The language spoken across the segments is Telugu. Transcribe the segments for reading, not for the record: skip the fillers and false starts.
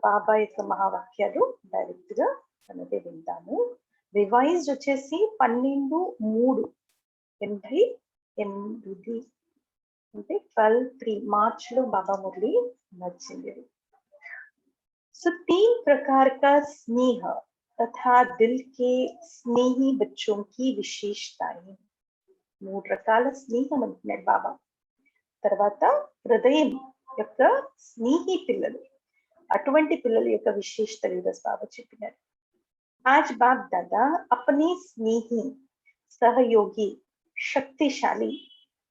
బాబా యొక్క మహావాక్యాలు డైరెక్ట్ గా మనదే వింటాము. రివైజ్డ్ వచ్చేసి 12/3/88 అంటే 12/3 మార్చ్ లో బాబా మురళి నచ్చింది. सो 3 प्रकार का स्नेह तथा दिल के स्नेही बच्चों की विशेषताएं. 3 రకాల స్నేహం అంటున్నాడు బాబా. తర్వాత హృదయం యొక్క స్నేహి పిల్లలు, అటువంటి పిల్లల యొక్క విశేషతలు ఈరోజు బాబా చెప్పినారు. आज बाप दादा अपने स्नेही, सहयोगी, शक्तिशाली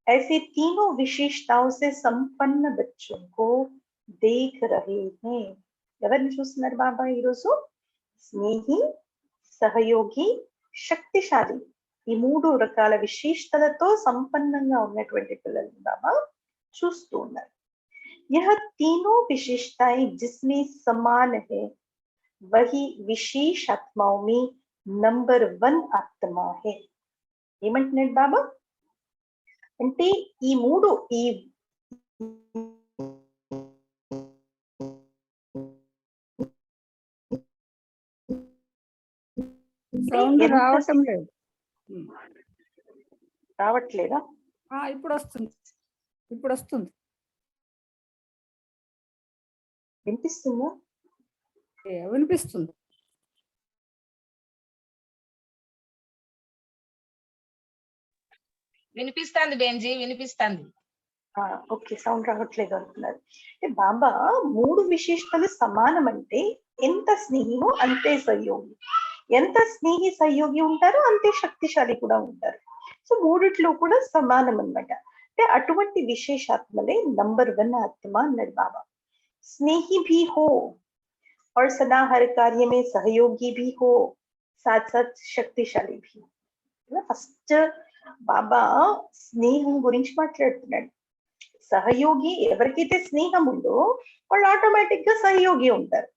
ऐसे तीनों विशेषताओं से संपन्न बच्चों को देख रहे हैं. ఎవరిని చూస్తున్నారు బాబా ఈరోజు? స్నేహి, సహయోగి, శక్తిశాలి, ఈ 3 రకాల విశేషతలతో సంపన్నంగా ఉన్నటువంటి పిల్లల్ని బాబా చూస్తూ ఉన్నారు. यह तीनों विशेषताएं जिसमें समान है वही विशेष आत्माओं में नंबर 1 आत्मा है. ఏమంటున్నాడు బాబా అంటే ఈ 3 ఈ రావటం లేదు. రావట్లేదా? ఇప్పుడు వస్తుంది. వినిపిస్తుందా? వినిపిస్తుంది. వినిపిస్తుంది బేంజీ, వినిపిస్తుంది. ఓకే, సౌండ్ రావట్లేదు అంటున్నారు. అంటే బాబా 3 విశేషతలు సమానం అంటే ఎంత స్నేహిమో అంతే సహయోగి, ఎంత స్నేహి సహయోగి ఉంటారో అంతే శక్తిశాలి కూడా ఉంటారు. సో 3 కూడా సమానం అన్నమాట. అంటే అటువంటి విశేషాత్మలే నంబర్ 1 ఆత్మ అన్నాడు బాబా. स्नेही भी हो और सदा हर कार्य में सहयोगी भी हो, साथ साथ शक्तिशाली भी. ఫస్ట్ బాబా స్నేహం గురించి మాట్లాడుతున్నాడు. సహయోగి, ఎవరికైతే స్నేహం ఉందో వాళ్ళు ఆటోమేటిక్ గా సహయోగి ఉంటారు.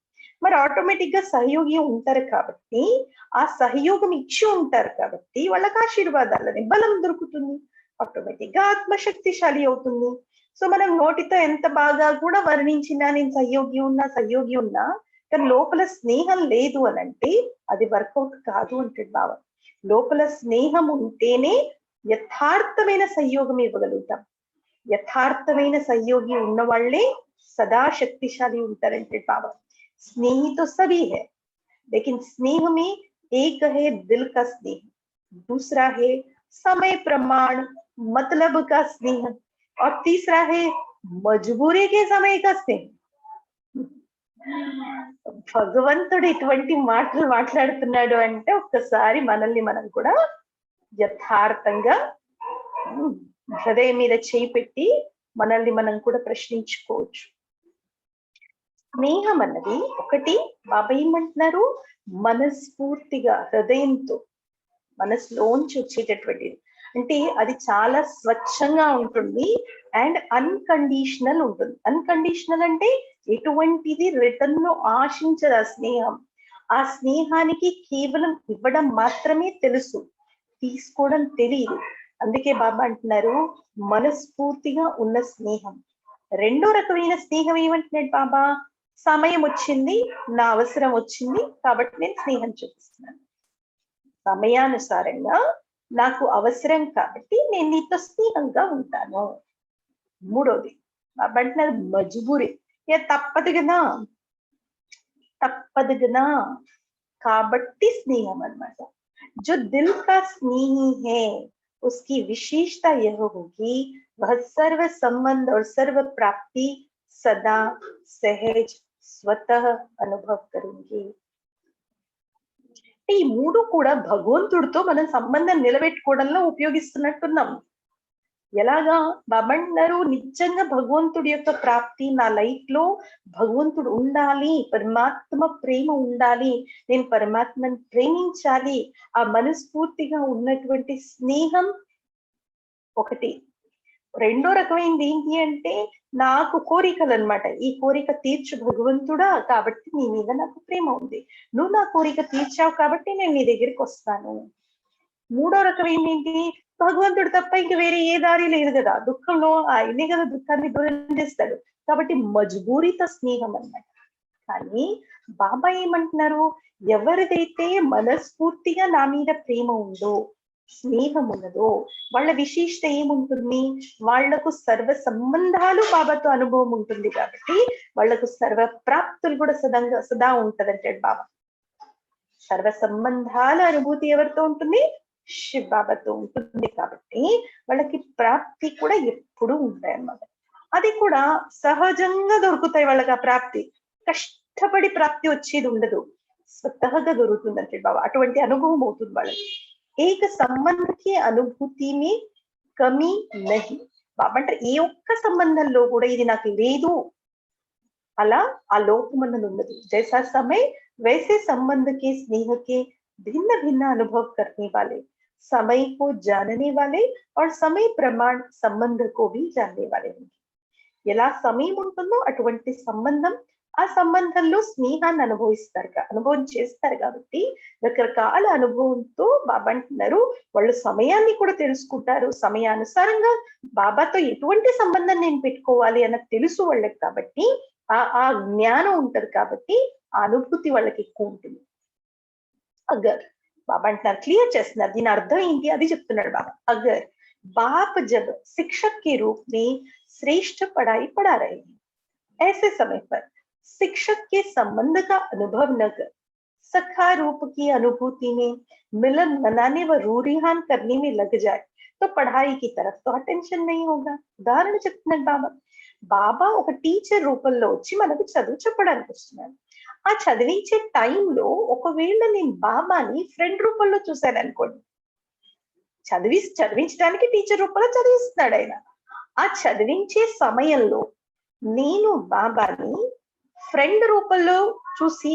మరి ఆటోమేటిక్ గా సహయోగి ఉంటారు కాబట్టి, ఆ సహయోగం ఇచ్చి ఉంటారు కాబట్టి వాళ్ళకి ఆశీర్వాదాలని బలం దొరుకుతుంది, ఆటోమేటిక్ గా ఆత్మశక్తిశాలి అవుతుంది. సో మనం నోటితో ఎంత బాగా కూడా వర్ణించినా నేను సహయోగి ఉన్నా కానీ లోపల స్నేహం లేదు అని అంటే అది వర్కౌట్ కాదు అంటాడు బాబా. లోపల స్నేహం ఉంటేనే యథార్థమైన సహయోగం ఇవ్వగలుగుతాం. యథార్థమైన సహయోగి ఉన్న వాళ్ళే సదా శక్తిశాలి ఉంటారంటే బాబా. स्नेही तो सभी है, लेकिन स्नेह में एक है दिल का स्नेह, दूसरा है समय प्रमाण मतलब का स्नेह और तीसरा है मजबूरी के समय का स्नेह. భగవంతుడు ఇటువంటి మాటలు మాట్లాడుతున్నాడు అంటే ఒక్కసారి మనల్ని మనం కూడా యథార్థంగా హృదయం మీద చేయి పెట్టి మనల్ని మనం కూడా ప్రశ్నించుకోవచ్చు. స్నేహం అన్నది ఒకటి బాబా ఏమంటున్నారు, మనస్ఫూర్తిగా హృదయంతో మనసులోంచి వచ్చేటటువంటిది. అంటే అది చాలా స్వచ్ఛంగా ఉంటుంది అండ్ అన్కండిషనల్ ఉంటుంది. అన్కండిషనల్ అంటే ఎటువంటిది రిటర్న్ లో ఆశించదు ఆ స్నేహం. ఆ స్నేహానికి కేవలం ఇవ్వడం మాత్రమే తెలుసు, తీసుకోవడం తెలియదు. అందుకే బాబా అంటున్నారు మనస్ఫూర్తిగా ఉన్న స్నేహం. రెండో రకమైన స్నేహం ఏమంటున్నాడు బాబా, సమయం వచ్చింది, నా అవసరం వచ్చింది కాబట్టి నేను స్నేహం చూపిస్తున్నాను. సమయానుసారంగా నాకు అవసరం కాబట్టి నేను నీతో స్నేహంగా ఉంటాను. మూడోది బాబా అంటున్నారు మజ్బూరి, తప్పదు కదా కాబట్టి స్నేహం అన్నమాట. जो दिल का स्नेही है उसकी विशेषता यह होगी वह सर्व संबंध और सर्व प्राप्ति सदा सहज स्वतः अनुभव करेंगे. ఈ 3 కూడా భగవంతుడితో మనం సంబంధం నిలబెట్టుకోవడంలో ఉపయోగిస్తున్నట్టున్నాం. ఎలాగా బాబా అన్నారు, నిజంగా భగవంతుడి యొక్క ప్రాప్తి నా లైఫ్ లో భగవంతుడు ఉండాలి, పరమాత్మ ప్రేమ ఉండాలి, నేను పరమాత్మని ప్రేమించాలి, ఆ మనస్ఫూర్తిగా ఉన్నటువంటి స్నేహం ఒకటి. రెండో రకమైనది ఏంటి అంటే నాకు కోరికలు అన్నమాట. ఈ కోరిక తీర్చు భగవంతుడా, కాబట్టి నీ మీద నాకు ప్రేమ ఉంది, నువ్వు నా కోరిక తీర్చావు కాబట్టి నేను నీ దగ్గరికి వస్తాను. మూడో రకమైనది ఏంటి, భగవంతుడు తప్ప ఇంక వేరే ఏ దారి లేదు కదా, దుఃఖంలో ఆయనే కదా దుఃఖాన్ని దూరం చేస్తాడు, కాబట్టి మజ్బూరిత స్నేహం అన్నమాట. కానీ బాబా ఏమంటున్నారు, ఎవరిదైతే మనస్ఫూర్తిగా నా మీద ప్రేమ ఉందో, స్నేహం ఉన్నదో, వాళ్ళ విశిష్ట ఏముంటుంది, వాళ్లకు సర్వ సంబంధాలు బాబాతో అనుభవం ఉంటుంది కాబట్టి వాళ్లకు సర్వ ప్రాప్తులు కూడా సదా ఉంటదంటాడు బాబా. సర్వ సంబంధాల అనుభూతి ఎవరితో ఉంటుంది, శివ్ బాబాతో ఉంటుంది కాబట్టి వాళ్ళకి ప్రాప్తి కూడా ఎప్పుడు ఉంటాయి అన్నమాట. అది కూడా సహజంగా దొరుకుతాయి వాళ్ళకి. ఆ ప్రాప్తి కష్టపడి ప్రాప్తి వచ్చేది ఉండదు, స్వతహగా దొరుకుతుంది అంటే బాబా. అటువంటి అనుభవం అవుతుంది వాళ్ళకి. ఏక సంబంధకి అనుభూతి మీ కమి నహి. బాబా అంటే ఏ ఒక్క సంబంధంలో కూడా ఇది నాకు లేదు అలా ఆ లోపం అన్నది ఉండదు. జైసా समय वैसे संबंध के स्नेह के भिन्न भिन्न अनुभव करने वाले, समय को जानने वाले और समय प्रमाण संबंध को भी जानने वाले होंगे. ఎలా సమయం ఉంటుందో అటువంటి సంబంధం, ఆ సంబంధంలో స్నేహాన్ని అనుభవం చేస్తారు కాబట్టి రకరకాల అనుభవంతో బాబా అంటున్నారు వాళ్ళు సమయాన్ని కూడా తెలుసుకుంటారు. సమయానుసారంగా బాబాతో ఎటువంటి సంబంధం నేను పెట్టుకోవాలి అన్నది తెలుసు వాళ్ళకి కాబట్టి ఆ జ్ఞానం ఉంటది కాబట్టి ఆ అనుభూతి వాళ్ళకి ఎక్కువ ఉంటుంది. అగర్ బాబా అంటున్నారు, క్లియర్ చేస్తున్నారు దీని అర్థం ఏంటి అది చెప్తున్నాడు బాబా. అగర్ बाप जब शिक्षक के रूप में श्रेष्ठ पढ़ाई पढ़ा रहे हैं, ऐसे समय पर शिक्षक के संबंध का अनुभव न कर सखा रूप की अनुभूति में मिलन मनाने व रूरिहान करने में लग जाए तो पढ़ाई की तरफ तो अटेंशन नहीं होगा. ఉదాహరణ చెప్తున్నాడు బాబా. బాబా ఒక టీచర్ రూపంలో వచ్చి మనకు చదువు చెప్పడానికి వస్తున్నాడు. ఆ చదివించే టైంలో ఒకవేళ నేను బాబాని ఫ్రెండ్ రూపంలో చూశాను అనుకోండి, చదివించడానికి టీచర్ రూపంలో చదివిస్తున్నాడు ఆయన. ఆ చదివించే సమయంలో నేను బాబాని ఫ్రెండ్ రూపంలో చూసి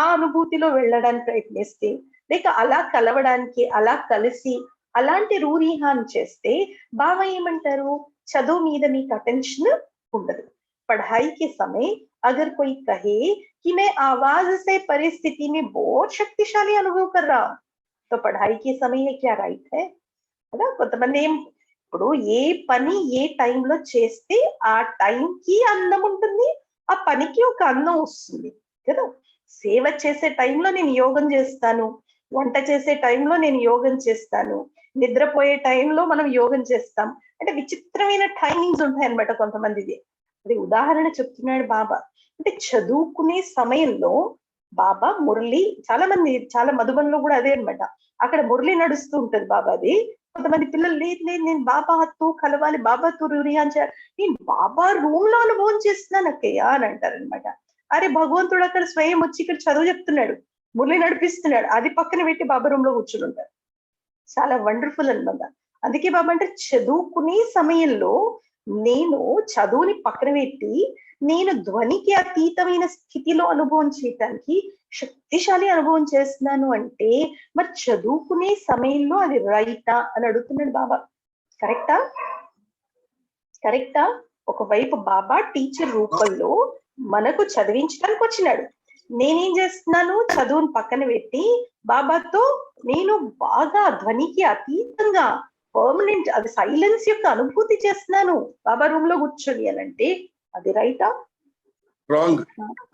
ఆ అనుభూతిలో వెళ్ళడానికి ప్రయత్నిస్తే, లేక అలా కలవడానికి, అలా కలిసి అలాంటి రూరిహాన్ చేస్తే బాబా ఏమంటారు, చదువు మీద మీకు అటెన్షన్ ఉండదు. पढ़ाई के समय अगर कोई कहे कि मैं आवाज से परिस्थिति में बहुत शक्तिशाली अनुभव कर रहा हूं तो पढ़ाई के समय ये क्या राइट है కదా. కొంతమంది ఇప్పుడు ఏ పని ఏ టైంలో చేస్తే ఆ టైంకి అందం ఉంటుంది, ఆ పనికి ఒక అందం వస్తుంది కదా. సేవ చేసే టైంలో నేను యోగం చేస్తాను, వంట చేసే టైంలో నేను యోగం చేస్తాను, నిద్రపోయే టైంలో మనం యోగం చేస్తాం. అంటే విచిత్రమైన టైమింగ్స్ ఉంటాయి అన్నమాట కొంతమందిది. అది ఉదాహరణ చెప్తున్నాడు బాబా. అంటే చదువుకునే సమయంలో బాబా మురళి, చాలా మధుబన్లో కూడా అదే అనమాట, అక్కడ మురళి నడుస్తూ ఉంటది బాబాది. కొంతమంది పిల్లలు లేదు లేదు నేను బాబాతో కలవాలి, బాబాతో రూరిహాన్ చేయాలి, నేను బాబా రూమ్ లో అనుభవం చేస్తున్నాను అక్కయ్య అని అంటారు అనమాట. అరే భగవంతుడు అక్కడ స్వయం వచ్చి ఇక్కడ చదువు చెప్తున్నాడు, మురళి నడిపిస్తున్నాడు, అది పక్కన పెట్టి బాబా రూమ్ లో కూర్చుని ఉంటారు. చాలా వండర్ఫుల్ అనమాట. అందుకే బాబా అంటే చదువుకునే సమయంలో నేను చదువుని పక్కన పెట్టి నేను ధ్వనికి అతీతమైన స్థితిలో అనుభవం చేయటానికి శక్తిశాలి అనుభవం చేస్తున్నాను అంటే మరి చదువుకునే సమయంలో అది రైటా అని అడుగుతున్నాడు బాబా. కరెక్టా? ఒకవైపు బాబా టీచర్ రూపంలో మనకు చదివించడానికి వచ్చినాడు, నేనేం చేస్తున్నాను, చదువుని పక్కన పెట్టి బాబాతో నేను బాగా ధ్వనికి అతీతంగా పర్మనెంట్ అది సైలెన్స్ యొక్క అనుభూతి చేస్తున్నాను బాబా రూమ్ లో కూర్చొని అని అంటే అది రైటా? రాంగ్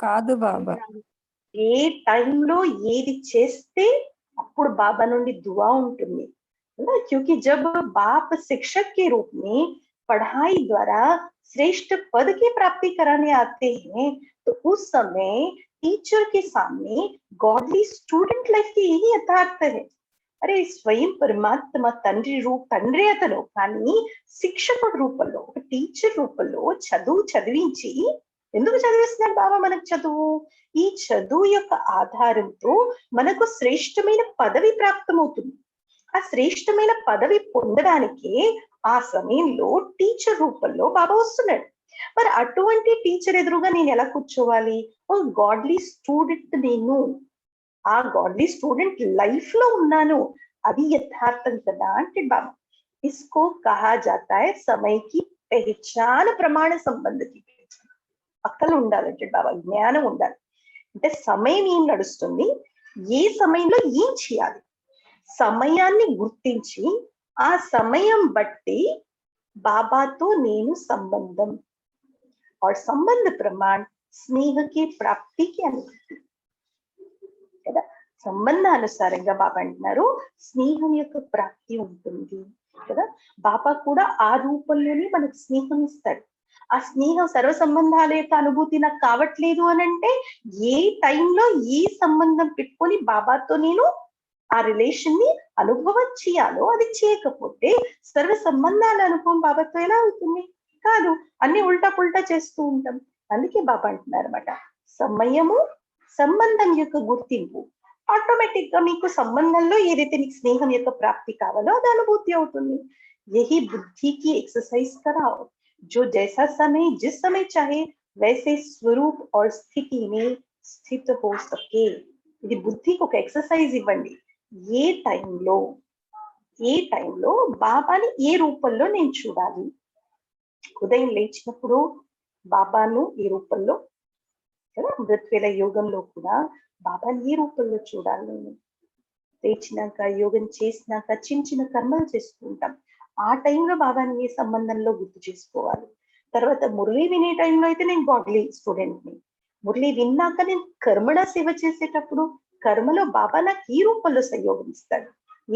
కాదు బాబా. ఏ టైంలో ఏది చేస్తే అప్పుడు బాబా నుండి దువా ఉంటుంది. क्योंकि जब बाप शिक्षक के रूप में पढ़ाई द्वारा श्रेष्ठ पद की प्राप्ति कराने आते हैं तो उस समय टीचर के सामने गॉडली स्टूडेंट लाइफ की यही यथार्थ है. అరే స్వయం పరమాత్మ తండ్రి అతను, కానీ శిక్షకుడు రూపంలో ఒక టీచర్ రూపంలో చదివించి ఎందుకు చదివిస్తున్నాడు బాబా మనకు చదువు? ఈ చదువు యొక్క ఆధారంతో మనకు శ్రేష్టమైన పదవి ప్రాప్తమవుతుంది. ఆ శ్రేష్టమైన పదవి పొందడానికి ఆ సమయంలో టీచర్ రూపంలో బాబా వస్తున్నాడు. మరి అటువంటి టీచర్ ఎదురుగా నేను ఎలా కూర్చోవాలి? ఓ గాడ్లీ స్టూడెంట్, నేను ఆ గాడ్లీ స్టూడెంట్ లైఫ్ లో ఉన్నాను, అది యథార్థం కదా అంటే బాబా. ఇస్కో కహా జాతా హై సమయ కి పెహచాన్ ప్రమాణ సంబంధకి. అక్కలు ఉండాలంటే బాబా, జ్ఞానం ఉండాలి. అంటే సమయం ఏం నడుస్తుంది, ఏ సమయంలో ఏం చేయాలి, సమయాన్ని గుర్తించి ఆ సమయం బట్టి బాబాతో నేను సంబంధం और संबंध प्रमाण స్నేహ की प्राप्ति की अनुभूति కదా. సంబంధానుసారంగా బాబా అంటున్నారు స్నేహం యొక్క ప్రాప్తి ఉంటుంది కదా. బాబా కూడా ఆ రూపంలోనే మనకు స్నేహం ఇస్తాడు. ఆ స్నేహం సర్వ సంబంధాల యొక్క అనుభూతి నాకు కావట్లేదు అని అంటే ఏ టైంలో ఈ సంబంధం పెట్టుకొని బాబాతో నేను ఆ రిలేషన్ ని అనుభవం చేయాలో అది చేయకపోతే సర్వ సంబంధాల అనుభవం బాబాతో ఎలా అవుతుంది? కాదు. అన్ని ఉల్టా పుల్టా చేస్తూ ఉంటాం. అందుకే బాబా అంటున్నారు అనమాట, సమయము సంబంధం యొక్క గుర్తింపు ఆటోమేటిక్ గా మీకు సంబంధంలో ఏదైతే నీకు స్నేహం యొక్క ప్రాప్తి కావాలో అది అనుభూతి అవుతుంది. यही बुद्धि की एक्सरसाइज कराओ जो जैसा समय जिस समय चाहे वैसे स्वरूप और स्थिति में स्थित हो सके. ఇది బుద్ధికి ఒక ఎక్సర్సైజ్ ఇవ్వండి. ఏ టైంలో బాబాని ఏ రూపంలో నేను చూడాలి. ఉదయం లేచినప్పుడు బాబాను ఏ రూపంలో కదా, మృత్వేల యోగంలో కూడా బాబాని ఏ రూపంలో చూడాలి. నేను లేచినాక యోగం చేసినాక చిన్న చిన్న కర్మలు చేసుకుంటాం. ఆ టైంలో బాబాని ఏ సంబంధంలో గుర్తు చేసుకోవాలి. తర్వాత మురళి వినే టైంలో అయితే నేను గాడ్లీ స్టూడెంట్ ని, మురళి విన్నాక నేను కర్మణ సేవ చేసేటప్పుడు కర్మలో బాబా నాకు ఈ రూపంలో సహయోగం ఇస్తాడు,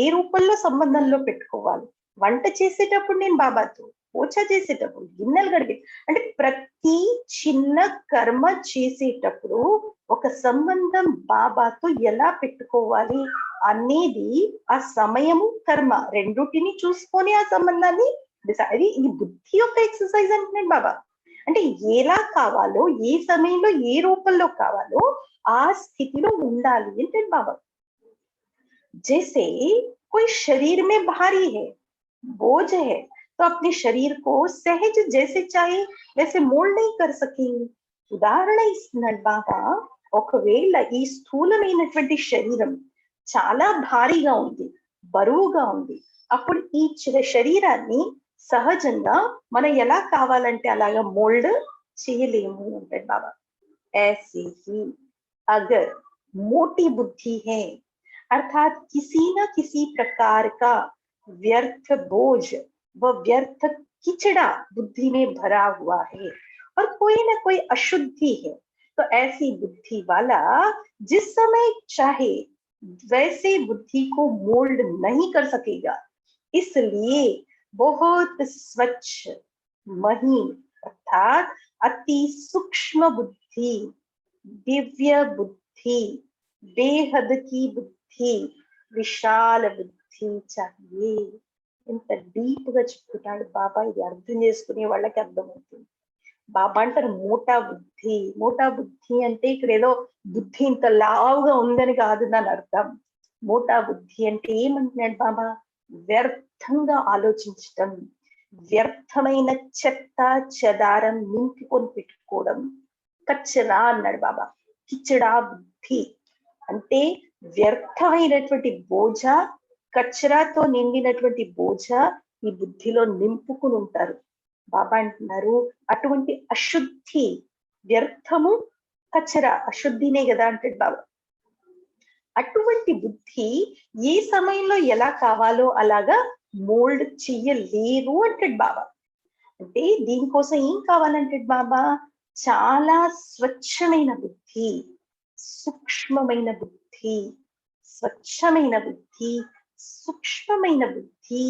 ఏ రూపంలో సంబంధంలో పెట్టుకోవాలి. వంట చేసేటప్పుడు నేను బాబాతో, పూజ చేసేటప్పుడు, గిన్నెలు గడిగే, అంటే ప్రతి చిన్న కర్మ చేసేటప్పుడు ఒక సంబంధం బాబాతో ఎలా పెట్టుకోవాలి అనేది ఆ సమయము కర్మ రెండుటిని చూసుకొని ఆ సంబంధాన్ని అది ఈ బుద్ధి యొక్క ఎక్సర్సైజ్ అంటున్నాడు బాబా. అంటే ఎలా కావాలో, ఏ సమయంలో ఏ రూపంలో కావాలో ఆ స్థితిలో ఉండాలి అంటే బాబా. जैसे कोई शरीर में भारी है, बोझ है, तो अपने शरीर को सहज जैसे चाहे वैसे मोल्ड नहीं कर सकेंगे. ఉదాహరణ ఇస్తున్నాడు బాబా. ఒకవేళ ఈ స్థూలమైనటువంటి శరీరం చాలా భారీగా ఉంది, బరువుగా ఉంది, అప్పుడు ఈ శరీరాన్ని సహజంగా మనం ఎలా కావాలంటే అలాగా మోల్డ్ చేయలేము అంటాడు బాబా. ऐसे ही अगर मोटी बुद्धि है अर्थात किसी न किसी प्रकार का व्यर्थ बोझ व व्यर्थ किचड़ा बुद्धि में भरा हुआ है और कोई ना कोई अशुद्धि है, तो ऐसी बुद्धि वाला जिस समय चाहे वैसे बुद्धि को मोल्ड नहीं कर सकेगा. इसलिए बहुत स्वच्छ महीन अर्थात अति सूक्ष्म बुद्धि, दिव्य बुद्धि, बेहद की बुद्धि, విశాల బుద్ధి चाहिए. ఎంత డీప్ గా చెప్తున్నాడు బాబా. ఇది అర్థం చేసుకునే వాళ్ళకి అర్థమవుతుంది. బాబా అంటారు మోటా బుద్ధి. మోటా బుద్ధి అంటే ఇక్కడ ఏదో బుద్ధి ఇంత లావుగా ఉందని కాదు దాని అర్థం. మోటా బుద్ధి అంటే ఏమంటున్నాడు బాబా? వ్యర్థంగా ఆలోచించటం, వ్యర్థమైన చెత్త చెదారం నింపుకొని పెట్టుకోవడం, కచ్చరా అన్నాడు బాబా. కిచడా బుద్ధి అంటే వ్యర్థమైనటువంటి బోజ, కచ్చరాతో నిండినటువంటి బోజ ఈ బుద్ధిలో నింపుకుని ఉంటారు. బాబా అంటున్నారు అటువంటి అశుద్ధి, వ్యర్థము కచ్చరా అశుద్ధినే కదా అంటాడు బాబా. అటువంటి బుద్ధి ఏ సమయంలో ఎలా కావాలో అలాగా మోల్డ్ చెయ్యలేరు అంటాడు బాబా. అంటే దీనికోసం ఏం కావాలంటాడు బాబా? చాలా స్వచ్ఛమైన బుద్ధి, సూక్ష్మమైన బుద్ధి, స్వచ్ఛమైన బుద్ధి, సూక్ష్మమైన బుద్ధి,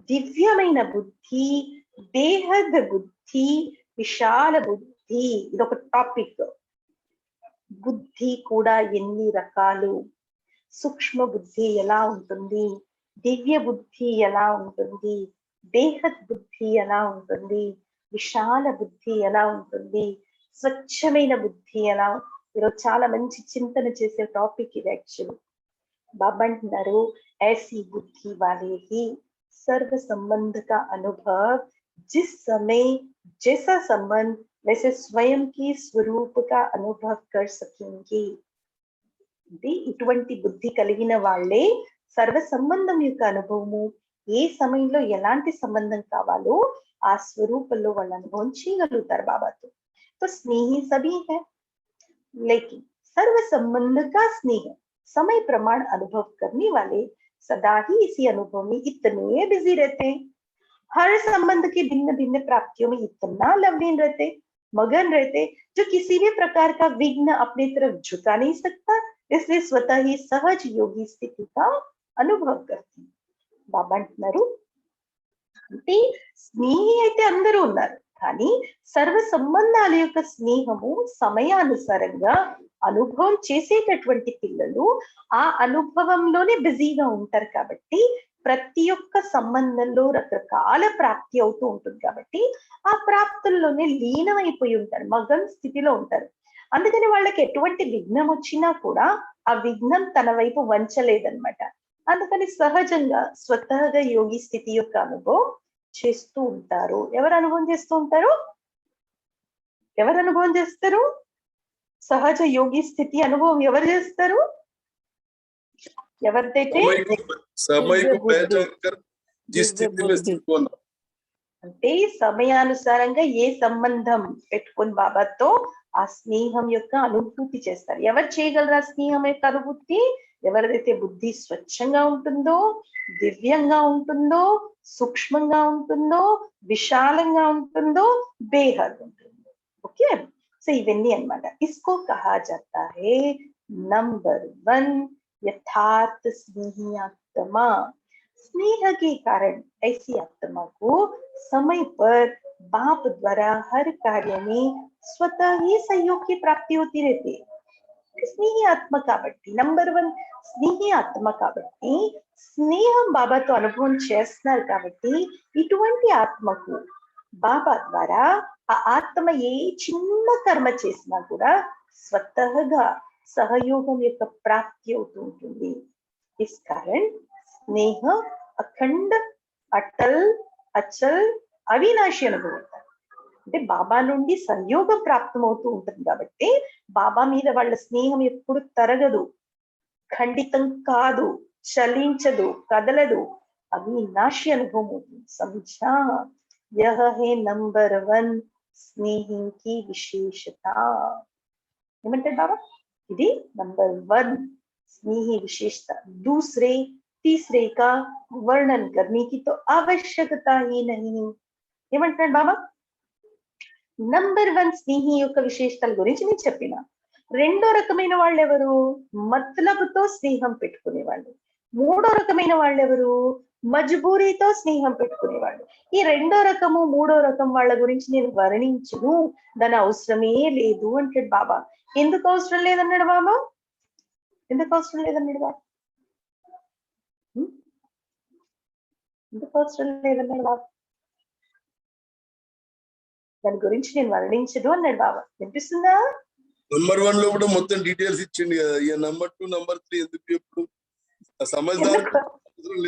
దివ్యమైన బుద్ధి, బేహద్ బుద్ధి, విశాల బుద్ధి. ఇదొక టాపిక్. బుద్ధి కూడా ఎన్ని రకాలు, సూక్ష్మ బుద్ధి ఎలా ఉంటుంది, దివ్య బుద్ధి ఎలా ఉంటుంది, బేహద్ బుద్ధి ఎలా ఉంటుంది, విశాల బుద్ధి ఎలా ఉంటుంది, స్వచ్ఛమైన బుద్ధి ఎలా. ఈరోజు చాలా మంచి చింతన చేసే టాపిక్ ఇది యాక్చువల్లీ. బాబా అంటున్నారు ऐसी बुद्धि वाले ही सर्व संबंध का अनुभव जिस समय जैसा संबंध वैसे स्वयं की स्वरूप का अनुभव कर सकेंगे. అంటే ఇటువంటి బుద్ధి కలిగిన వాళ్ళే సర్వ సంబంధం యొక్క అనుభవము, ఏ సమయంలో ఎలాంటి సంబంధం కావాలో ఆ స్వరూపంలో వాళ్ళు అనుభవం చేయగలుగుతారు బాబాతో. तो स्नेही सभी है, लेकिन सर्व संबंध का स्नेह समय प्रमाण अनुभव करने वाले सदा ही इसी अनुभव में इतने बिजी रहते हैं. हर संबंध के भिन्न भिन्न प्राप्तियों में इतना लवलीन रहते. मगन रहते, जो किसी भी प्रकार का विघ्न अपनी तरफ झुका नहीं सकता, इसलिए स्वतः ही सहज योगी स्थिति का अनुभव करती. బాబా అంటున్నారు అంటే స్నేహి అయితే అందరూ ఉన్నారు, కానీ సర్వ సంబంధాల యొక్క స్నేహము సమయానుసారంగా అనుభవం చేసేటటువంటి పిల్లలు ఆ అనుభవంలోనే బిజీగా ఉంటారు. కాబట్టి ప్రతి ఒక్క సంబంధంలో రకరకాల ప్రాప్తి అవుతూ ఉంటుంది. కాబట్టి ఆ ప్రాప్తుల్లోనే లీనమైపోయి ఉంటారు, మగన్ స్థితిలో ఉంటారు. అందుకని వాళ్ళకి ఎటువంటి విఘ్నం వచ్చినా కూడా ఆ విఘ్నం తన వైపు వంచలేదన్నమాట. అందుకని సహజంగా స్వతహాగా యోగి స్థితి యొక్క అనుభవం చేస్తూ ఉంటారు. ఎవరు అనుభవం చేస్తూ ఉంటారు? ఎవరు అనుభవం చేస్తారు? సహజ యోగి స్థితి అనుభవం ఎవరు చేస్తారు? ఎవరిదైతే समय को पहचान कर जिस स्थिति में स्थित होना. అంటే సమయానుసారంగా ఏ సంబంధం పెట్టుకుని బాబాతో ఆ స్నేహం యొక్క అనుభూతి చేస్తారు. ఎవరు చేయగలరు ఆ స్నేహం యొక్క అనుభూతి? ఎవరిదైతే బుద్ధి స్వచ్ఛంగా ఉంటుందో, దివ్యంగా ఉంటుందో, సూక్ష్మంగా ఉంటుందో, విశాలంగా ఉంటుందో, బేహద్ ఉంటుందో. ఓకే, సో ఇవన్నీ అన్నమాట. ఇస్కో కహా జాతా హై नंबर 1 यथार्थ स्नेही आत्मा. स्नेह के कारण ऐसी आत्मा को समय पर बाप द्वारा हर कार्य में स्वतः ही सहयोग की प्राप्ति होती रहती है. స్నేహి ఆత్మ కాబట్టి నంబర్ 1 స్నేహి ఆత్మ కాబట్టి స్నేహం బాబాతో అనుభవం చేస్తున్నారు. కాబట్టి ఇటువంటి ఆత్మకు బాబా ద్వారా ఆ ఆత్మ ఏ చిన్న కర్మ చేసినా కూడా స్వతహగా सहयोगम యొక్క ప్రాప్తి అవుతూ ఉంటుంది. इस कारण स्नेह अखंड अटल अचल అవినాశి అనుభవం. అంటే బాబా నుండి సంయోగం ప్రాప్తమవుతూ ఉంటుంది. కాబట్టి బాబా మీద వాళ్ళ స్నేహం ఎప్పుడు తరగదు, ఖండితం కాదు, చలించదు, కదలదు, అవినాశి అనుభవం అవుతుంది. సమझा? यह है नंबर 1 స్నేహి की विशेषता. ఏమంటారు బాబా? ఇది नंबर 1 स्नेही विशेषता. दूसरे तीसरे का वर्णन करने की तो आवश्यकता ही नहीं. ఏమంటారు బాబా? నంబర్ 1 స్నేహి యొక్క విశేషతల గురించి నేను చెప్పిన. రెండో రకమైన వాళ్ళు ఎవరు? మతలబుతో స్నేహం పెట్టుకునే వాళ్ళు. మూడో రకమైన వాళ్ళు ఎవరు? మజ్బూరీతో స్నేహం పెట్టుకునే వాళ్ళు. ఈ రెండో రకము మూడో రకం వాళ్ళ గురించి నేను వర్ణించను, దాని అవసరమే లేదు అంటాడు బాబా. ఎందుకు అవసరం లేదన్నాడు బాబా? ఎందుకు అవసరం లేదన్నాడు బాబా? ఎందుకు అవసరం లేదన్నాడు బాబా? దాని గురించి నేను వర్ణించదు అన్నాడు బాబా. వినిపిస్తుందా? నంబర్ 1 లో కూడా మొత్తం డీటెయిల్స్ ఇచ్చిండు కదా. ఇక నంబర్ 2 నంబర్ 3 ఎందుకు ఎప్పుడు సమझदार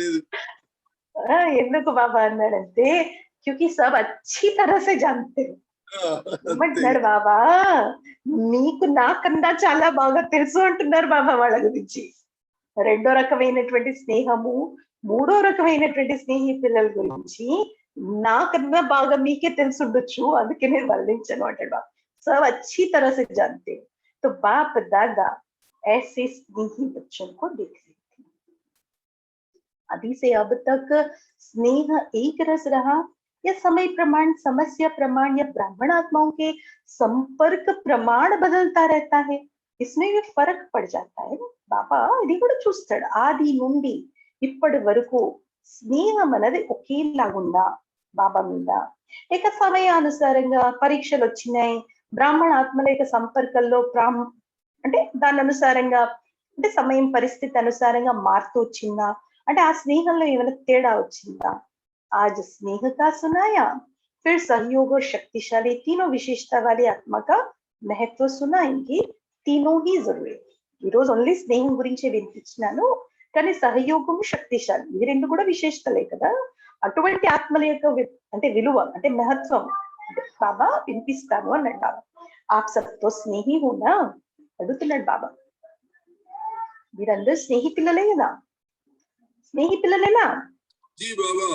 లేదు. ఎందుకు బాబా అన్నాడంటే క్యూకి సబ్ అచ్చి తరహ జానతే. ఏమంటున్నాడు బాబా? మీకు నాకన్నా చాలా బాగా తెలుసు అంటున్నారు బాబా వాళ్ళ గురించి. రెండో రకమైనటువంటి స్నేహము, మూడో రకమైనటువంటి స్నేహి పిల్లల గురించి నాకన్నా బాగా మీకే తెలిసి ఉండొచ్చు, అందుకే నేను వర్ణించను అంటాడు బాబా. सब अच्छी तरह से जानते हैं. तो बाप दादा ऐसे स्नेही बच्चों को देख रहे थे. अभी से अब तक स्नेह एक रस रहा या समय प्रमाण, समस्या प्रमाण या ब्राह्मण आत्माओं के संपर्क प्रमाण बदलता रहता है, इसमें भी फर्क पड़ जाता है. బాబా ఇది కూడా చూస్తాడు. ఆది నుండి ఇప్పటి వరకు స్నేహం అనేది ఒకేలాగుందా బాబా మీద? ఇక సమయానుసారంగా పరీక్షలు వచ్చినాయి, బ్రాహ్మణ ఆత్మల యొక్క సంపర్కంలో అంటే దాని అనుసారంగా, అంటే సమయం పరిస్థితి అనుసారంగా మారుతూ వచ్చిందా? అంటే ఆ స్నేహంలో ఏమైనా తేడా వచ్చిందా? आज स्नेह का सुनाया, फिर सहयोग और शक्तिशाली तीनों विशेषता वाली आत्मा का महत्व सुनाएंगे. तीनों ही जरूरी. ఈ రోజు ఓన్లీ స్నేహం గురించి వినిపించినాను, కానీ సహయోగము శక్తిశాలి ఇవి రెండు కూడా విశేషతలే కదా. అటువంటి ఆత్మల యొక్క అంటే విలువ అంటే మహత్వం బాబా వినిపిస్తాను అన్నాడు బాబా. ఆప్ సబ్తో స్నేహి హోనా అడుగుతున్నాడు బాబా. మీరందరూ స్నేహి పిల్లలే కదా? స్నేహి పిల్లలేనా? जी बाबा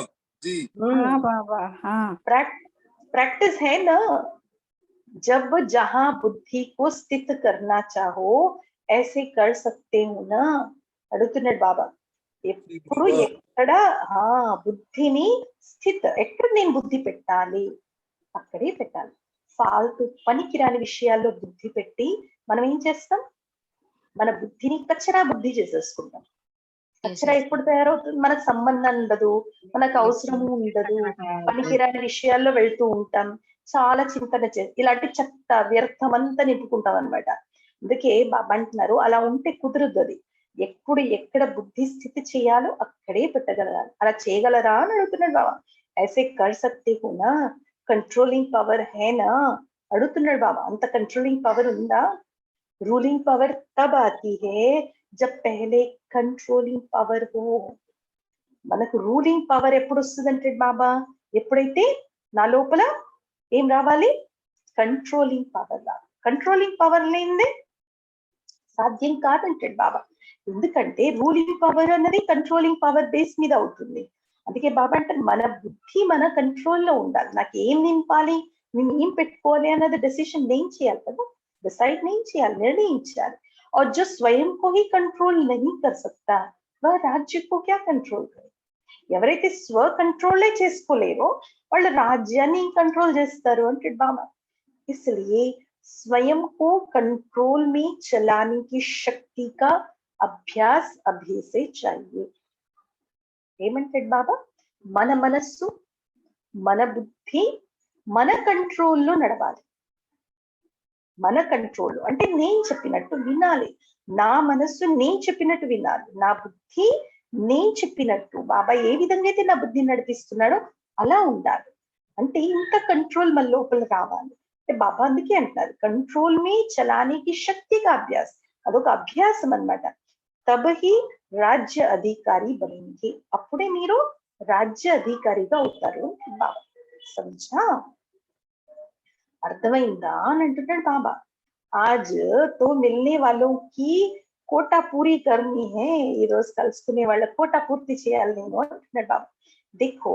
जी. हाँ बाबा, हाँ. प्रैक्टिस है ना. जब जहां बुद्धि को स्थित करना चाहो ऐसे कर सकते हो ना అడుగుతున్నాడు బాబా. ఎప్పుడు ఎక్కడ బుద్ధిని స్థిత, ఎక్కడ నేను బుద్ధి పెట్టాలి అక్కడే పెట్టాలి. ఫాల్తు పనికిరాని విషయాల్లో బుద్ధి పెట్టి మనం ఏం చేస్తాం, మన బుద్ధిని కచ్చరా బుద్ధి చేసేసుకుంటాం. కచ్చరా ఎప్పుడు తయారవుతుంది, మనకు సంబంధం ఉండదు, మనకు అవసరము ఉండదు, పనికిరాని విషయాల్లో వెళ్తూ ఉంటాం, చాలా చింతన ఇలాంటి చెత్త వ్యర్థం అంతా నింపుకుంటాం అనమాట. అందుకే బాబా అంటున్నారు అలా ఉంటే కుదరదు. అది ఎప్పుడు ఎక్కడ బుద్ధి స్థితి చేయాలో అక్కడే పెట్టగలగాలి. అలా చేయగలరా అని అడుగుతున్నాడు బాబా. ఐసే కర్ సక్తే హో నా, కంట్రోలింగ్ పవర్ హేనా అడుగుతున్నాడు బాబా. అంత కంట్రోలింగ్ పవర్ ఉందా? రూలింగ్ పవర్ తబ్ ఆती है जब पहले కంట్రోలింగ్ పవర్ హో. మనకు రూలింగ్ పవర్ ఎప్పుడు వస్తుందంటే బాబా, ఎప్పుడైతే నా లోపల ఏం రావాలి, కంట్రోలింగ్ పవర్ రావాలి. కంట్రోలింగ్ పవర్ లేనిదే సాధ్యం కాదంటాడు బాబా. ఎందుకంటే రూలింగ్ పవర్ అన్నది కంట్రోలింగ్ పవర్ బేస్ మీద అవుతుంది. అందుకే బాబా అంటే మన బుద్ధి మన కంట్రోల్లో ఉండాలి. నాకు ఏం నింపాలి, నేను ఏం పెట్టుకోవాలి అన్నది డెసిషన్ నేను చేయాలి కదా, डिसाइड नहीं చేయాలి, నిర్ణయించాలి. और जो स्वयं को ही कंट्रोल नहीं कर सकता वह राज्य को क्या कंट्रोल करे. ఎవరైతే స్వ కంట్రోలే చేసుకోలేరో వాళ్ళు రాజ్యాన్ని కంట్రోల్ చేస్తారు అంటే బాబా. इसलिए स्वयं को कंट्रोल में चलाने की शक्ति का अभ्यास अभी से चाहिए. ఏమంటాడు బాబా, మన మనస్సు మన బుద్ధి మన కంట్రోల్లో నడవాలి. మన కంట్రోల్ అంటే నేను చెప్పినట్టు వినాలి. నా మనస్సు నేను చెప్పినట్టు వినాలి, నా బుద్ధి నేను చెప్పినట్టు బాబా ఏ విధంగా అయితే నా బుద్ధిని నడిపిస్తున్నాడో అలా ఉండాలి. అంటే ఇంత కంట్రోల్ మన లోపల రావాలి. అంటే బాబా అందుకే అంటారు కంట్రోల్ మీ చలానికి శక్తిగా అభ్యాస్. అదొక అభ్యాసం అన్నమాట. తబహి రాజ్య అధికారి బనేంగే, అప్పుడే మీరు రాజ్య అధికారిగా అవుతారు బాబా. సమझा, అర్థమైందా అని అంటున్నాడు బాబా. आज तो मिलने वालों की కోటా పూरी करनी है, ఈ రోజు కలుసుకునే వాళ్ళ కోటా పూర్తి చేయాలి నేను అంటున్నాడు బాబా. देखो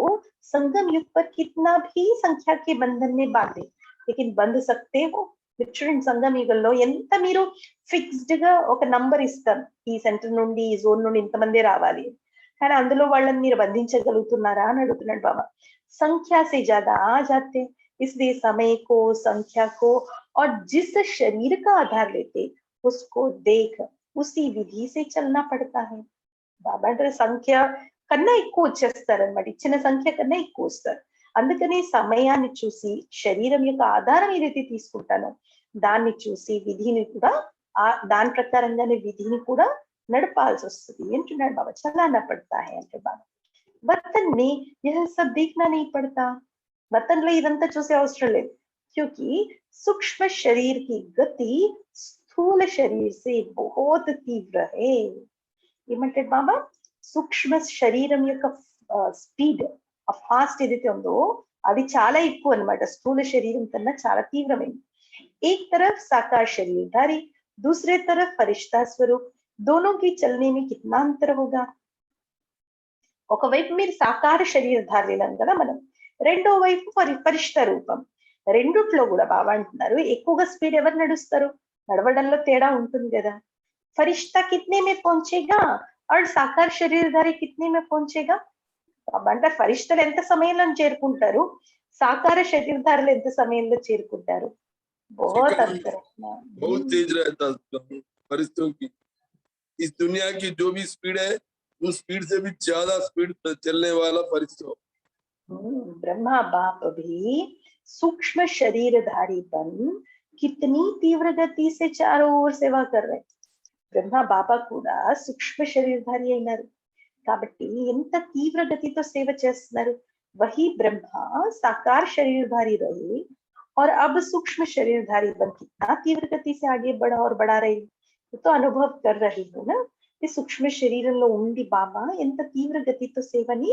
संगम युग पर कितना भी संख्या के बंधन में बांधे लेकिन बंध सकते हो. చూడండి సంగం యుగంలో ఎంత మీరు ఫిక్స్డ్ గా ఒక నంబర్ ఇస్తారు, ఈ సెంటర్ నుండి ఈ జోన్ నుండి ఇంతమంది రావాలి, కానీ అందులో వాళ్ళని మీరు బంధించగలుగుతున్నారా అని అడుగుతున్నాడు బాబా. సంఖ్యా సే ज्यादा आ जाते, इसलिए समय को संख्या को और जिस शरीर का आधार लेते उसको देख उसी विधि से चलना पड़ता है. బాబా అంటే సంఖ్య కన్నా ఎక్కువ వచ్చేస్తారనమాట, ఇచ్చిన సంఖ్య కన్నా ఎక్కువ వస్తారు. అందుకని సమయాన్ని చూసి శరీరం యొక్క ఆధారం ఏదైతే తీసుకుంటానో దాన్ని చూసి విధిని కూడా దాని ప్రకారంగానే విధిని కూడా నడపాల్సి వస్తుంది అంటున్నాడు బాబా. చలానా పడతా హై అంటే బాబా. బర్తన్ ని యహ్ సబ్ देखना नहीं पड़ता, बर्तन లో ఇదంతా చూసే అవసరం లేదు. क्योंकि सूक्ष्म शरीर की गति स्थूल शरीर से बहुत तीव्र है. ఏమంటాడు బాబా, సూక్ష్మ శరీరం యొక్క స్పీడ్ ఫాస్ట్ ఏదైతే ఉందో అది చాలా ఎక్కువ అన్నమాట, స్థూల శరీరం కన్నా చాలా తీవ్రమైంది. एक तरफ साकार शरीरधारी दूसरे तरफ फरिश्ता स्वरूप, दोनों की चलने में कितना अंतर होगा. ఒకవైపు మీరు సాకార శరీరధారులం కదా మనం, రెండో వైపు పరిష్ట రూపం. రెండుట్లో కూడా బాబా అంటున్నారు ఎక్కువగా స్పీడ్ ఎవరు నడుస్తారు, నడవడంలో తేడా ఉంటుంది కదా. ఫరిష్తా కిత్నే మే పహుంచేగా और సాకార శరీరధారి కిత్నే మే పహుంచేగా. బాబా అంటే ఫరిష్టలు ఎంత సమయంలో చేరుకుంటారు, సాకార శరీరధారులు ఎంత సమయంలో చేరుకుంటారు. बहुत अंतर है, बहुत तेज रहता है फरिश्तों की. इस दुनिया की जो भी स्पीड है उस स्पीड से भी ज्यादा स्पीड चलने वाला फरिश्तों. ब्रह्मा बाप भी सूक्ष्म शरीरधारी बन कितनी तीव्र गति से चारों ओर सेवा कर रहे. ब्रह्मा बाबा కూడా సూక్ష్మ శరీరధారి అయినారు కాబట్టి ఎంత తీవ్ర గతితో సేవ చేస్తున్నారు. वही ब्रह्मा साकार शरीरधारी रहे और अब सूक्ष्म शरीरधारी बन कितना तीव्र गति से आगे बढ़ा और बढ़ा रही. तो अनुभव कर रही हूँ ना, ఈ సూక్ష్మ శరీరంలో ఉండి బాబా ఎంత తీవ్ర గతితో సేవని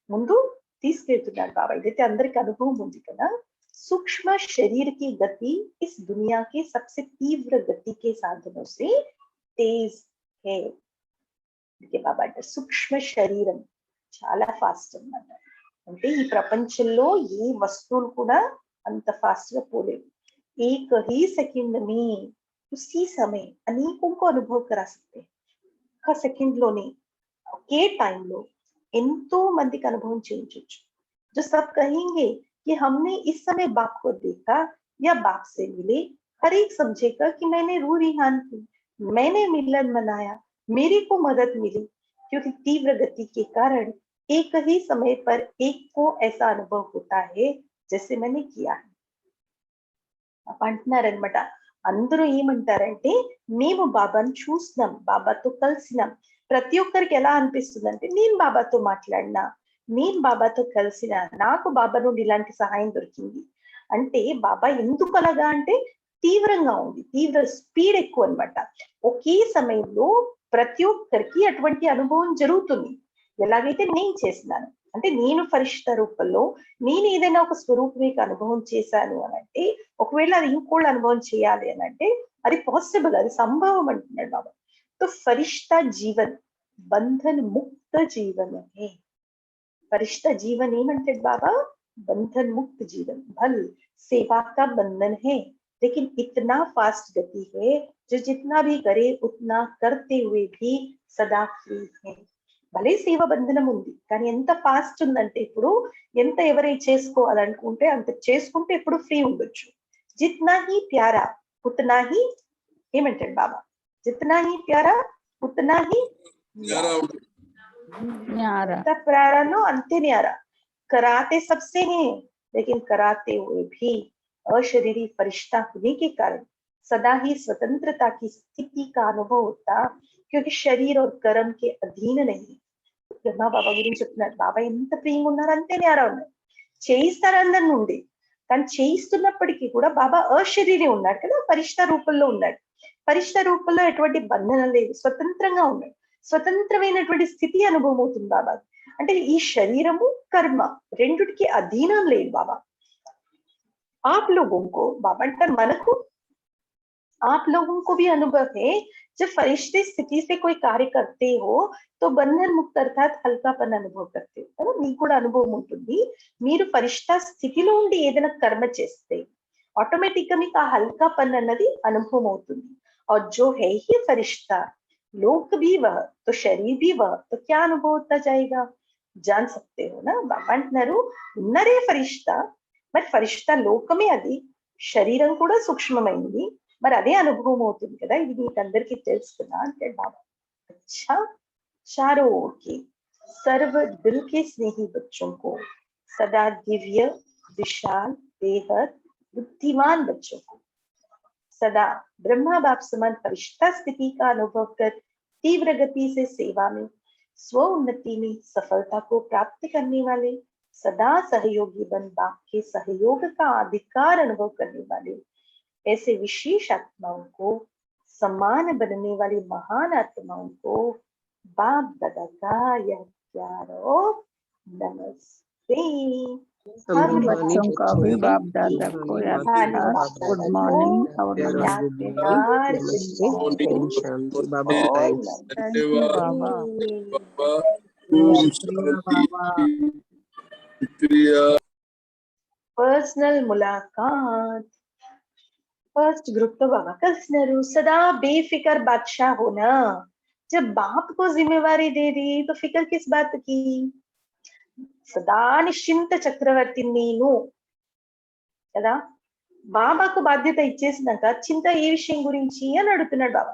ముందు తీసుకెళ్తున్నాడు బాబా. ఇదైతే అందరికి అనుభవం ఉంది కదా. सूक्ष्म शरीर की गति इस दुनिया के सबसे तीव्र गति के साधनों से तेज है. బాబా అంటే సూక్ష్మ శరీరం చాలా ఫాస్ట్ అన్నమాట. అంటే ఈ ప్రపంచంలో ఏ వస్తువులు కూడా अंत फास्ट గా పోలేవు. एक ही सेकंड में उसी समय अनेकों को अनुभव करा सकते हैं. ఒక సెకండ్ లోనే ఒకే టైంలో ఎంతో మందికి అనుభవం చేయించవచ్చు. जो सब कहेंगे कि हमने इस समय बाप को देखा या बाप से मिले, हर एक समझेगा कि मैंने रूह रिहान की, मैंने मिलन मनाया, मेरी को मदद मिली, क्योंकि तीव्र गति के कारण एक ही समय पर एक को ऐसा अनुभव होता है जैसे मैंने किया है. అంటున్నారనమాట. అందరూ ఏమంటారంటే మేము బాబాను చూస్తున్నాం, బాబాతో కలిసినాం. ప్రతి ఒక్కరికి ఎలా అనిపిస్తుందంటే నేను బాబాతో మాట్లాడినా, నేను బాబాతో కలిసిన, నాకు బాబా నుండి ఇలాంటి సహాయం దొరికింది. అంటే బాబా ఎందుకు అలాగా అంటే తీవ్రంగా ఉంది, తీవ్ర స్పీడ్ ఎక్కువ అనమాట. ఒకే సమయంలో ప్రతి ఒక్కరికి అటువంటి అనుభవం జరుగుతుంది. ఎలాగైతే నేను చేసినాను అంటే నేను ఫరిష్ట రూపంలో నేను ఏదైనా ఒక స్వరూపమేక అనుభవం చేశాను అని అంటే, ఒకవేళ అది ఇంకోళ్ళు అనుభవం చేయాలి అని అంటే అది పాసిబుల్, అది సంభవం అంటున్నాడు బాబా. तो फरिश्ता जीवन बंधन मुक्त जीवन है. फरिश्ता जीवन ఏమంటాడు బాబా? बंधन मुक्त जीवन. भल सेवा का बंधन है, लेकिन इतना फास्ट गति है जो जितना भी करे उतना करते हुए भी सदा फ्री है. భలే సేవ బంధనం ఉంది, కానీ ఎంత ఫాస్ట్ ఉందంటే ఇప్పుడు ఎంత ఎవరైతే చేసుకోవాలనుకుంటే అంత చేసుకుంటే ఎప్పుడు ఫ్రీ ఉండొచ్చు. జిత్నా హీ ప్యారా ఉత్నా హీ ఏమంటాడు బాబా? జిత్నా హీ ప్యారా ఉత్నా హీ न्यारा होता न्यारा ఎంత ప్యారానో అంతే న్యారా. कराते सबसे हैं, लेकिन कराते हुए भी अशरीरी फरिश्ता होने के कारण सदा ही स्वतंत्रता की स्थिति का अनुभव होता, क्योंकि शरीर और कर्म के अधीन नहीं. బ్రహ్మ బాబా గురించి చెప్తున్నారు. బాబా ఎంత ప్రియంగా ఉన్నారు అంతే న్యారా ఉన్నారు. చేయిస్తారు అందరి నుండి, కానీ చేయిస్తున్నప్పటికీ కూడా బాబా అశరీరే ఉన్నాడు కదా, పరిష్ట రూపంలో ఉన్నాడు. పరిష్ట రూపంలో ఎటువంటి బంధనం లేదు, స్వతంత్రంగా ఉన్నాడు. స్వతంత్రమైనటువంటి స్థితి అనుభవం అవుతుంది బాబా. అంటే ఈ శరీరము కర్మ రెండుటికి అధీనం లేదు బాబా. आप लोगों को बाबा अंటారు మనకు, आप लोगों को भी अनुभव है जब फरिश्ते स्थिति से कोई कार्य करते हो तो बंधन मुक्त अर्थात हल्कापन अनुभव करते हो కదా. మీకు కూడా అనుభవం ఉంటుంది, మీరు ఫరిష్తా స్థితిలో ఉండి ఏదైనా కర్మ చేస్తే ఆటోమేటిక్ గా మీకు ఆ హల్కాపన్ అన్నది అనుభవం అవుతుంది. और जो है ही फरिश्ता लोक भी वह तो शरीर भी वह, तो क्या अनुभव होता जाएगा जान सकते हो ना. బాబా అంటున్నారు ఉన్నరే ఫరిష్తా, మరి ఫరిష్తా లోకమే అది, శరీరం కూడా సూక్ష్మమైంది, మరి అదే అనుభవం అవుతుంది కదా. ఇది మీకు అందరికీ తెలుసు కదా అంటే బాబా. अच्छा चारों ओर के सर्व दिल के स्नेही बच्चों को, सदा दिव्य विशाल बेहद बुद्धिमान बच्चों को, सदा ब्रह्मा बाप समान फरिश्ता स्थिति का अनुभव कर तीव्र गति से सेवा में स्व उन्नति में सफलता को प्राप्त करने वाले, सदा सहयोगी बन बाप के सहयोग का अधिकार अनुभव करने वाले ऐसे विशेष आत्माओं को, समान बनने वाली महान आत्माओं को बाप दादा का यह प्यारो नमस्ते. सभी बच्चों का भी बाप दादा को याद गुड मॉर्निंग और नमस्ते. बाबा थैंक यू बाबा. बाबा. ओम शांति. शुक्रिया. पर्सनल मुलाकात. फर्स्ट ग्रुप तो बाबा కలిసినారు. सदा बेफिक्र बादशाह होना. जब बाप को जिम्मेवारी दे दी तो फिक्र किस बात की? सदा निश्चिंत चक्रवर्ती నేను కదా. బాబాకు బాధ్యత ఇచ్చేసినాక చింత ఏ విషయం గురించి అని అడుగుతున్నాడు బాబా.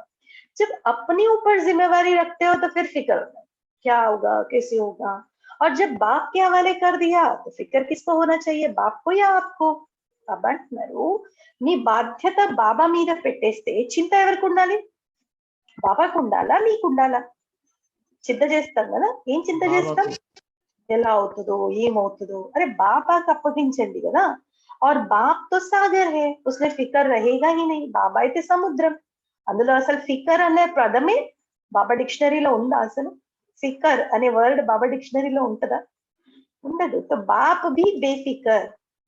जब अपने ऊपर जिम्मेवारी रखते हो तो फिर फिक्र होता है क्या होगा कैसे होगा. और जब बाप के हवाले कर दिया तो फिक्र किसको होना चाहिए, बाप को या आपको? బాబా అంటున్నారు మీ బాధ్యత బాబా మీద పెట్టేస్తే చింత ఎవరికి ఉండాలి? బాబాకు ఉండాలా మీకు ఉండాలా? చింత చేస్తాం కదా, ఏం చింత చేస్తాం? ఎలా అవుతుందో ఏమవుతుందో. అరే బాబాకి అప్పగించండి కదా. और बाप तो सागर है, उसमें फिक्र रहेगा ही नहीं. బాబా అయితే సముద్రం, అందులో అసలు ఫికర్ అనే పదమే బాబా డిక్షనరీలో ఉందా? అసలు ఫికర్ అనే వర్డ్ బాబా డిక్షనరీలో ఉంటుందా? ఉండదు. तो बाप भी बेफिक्र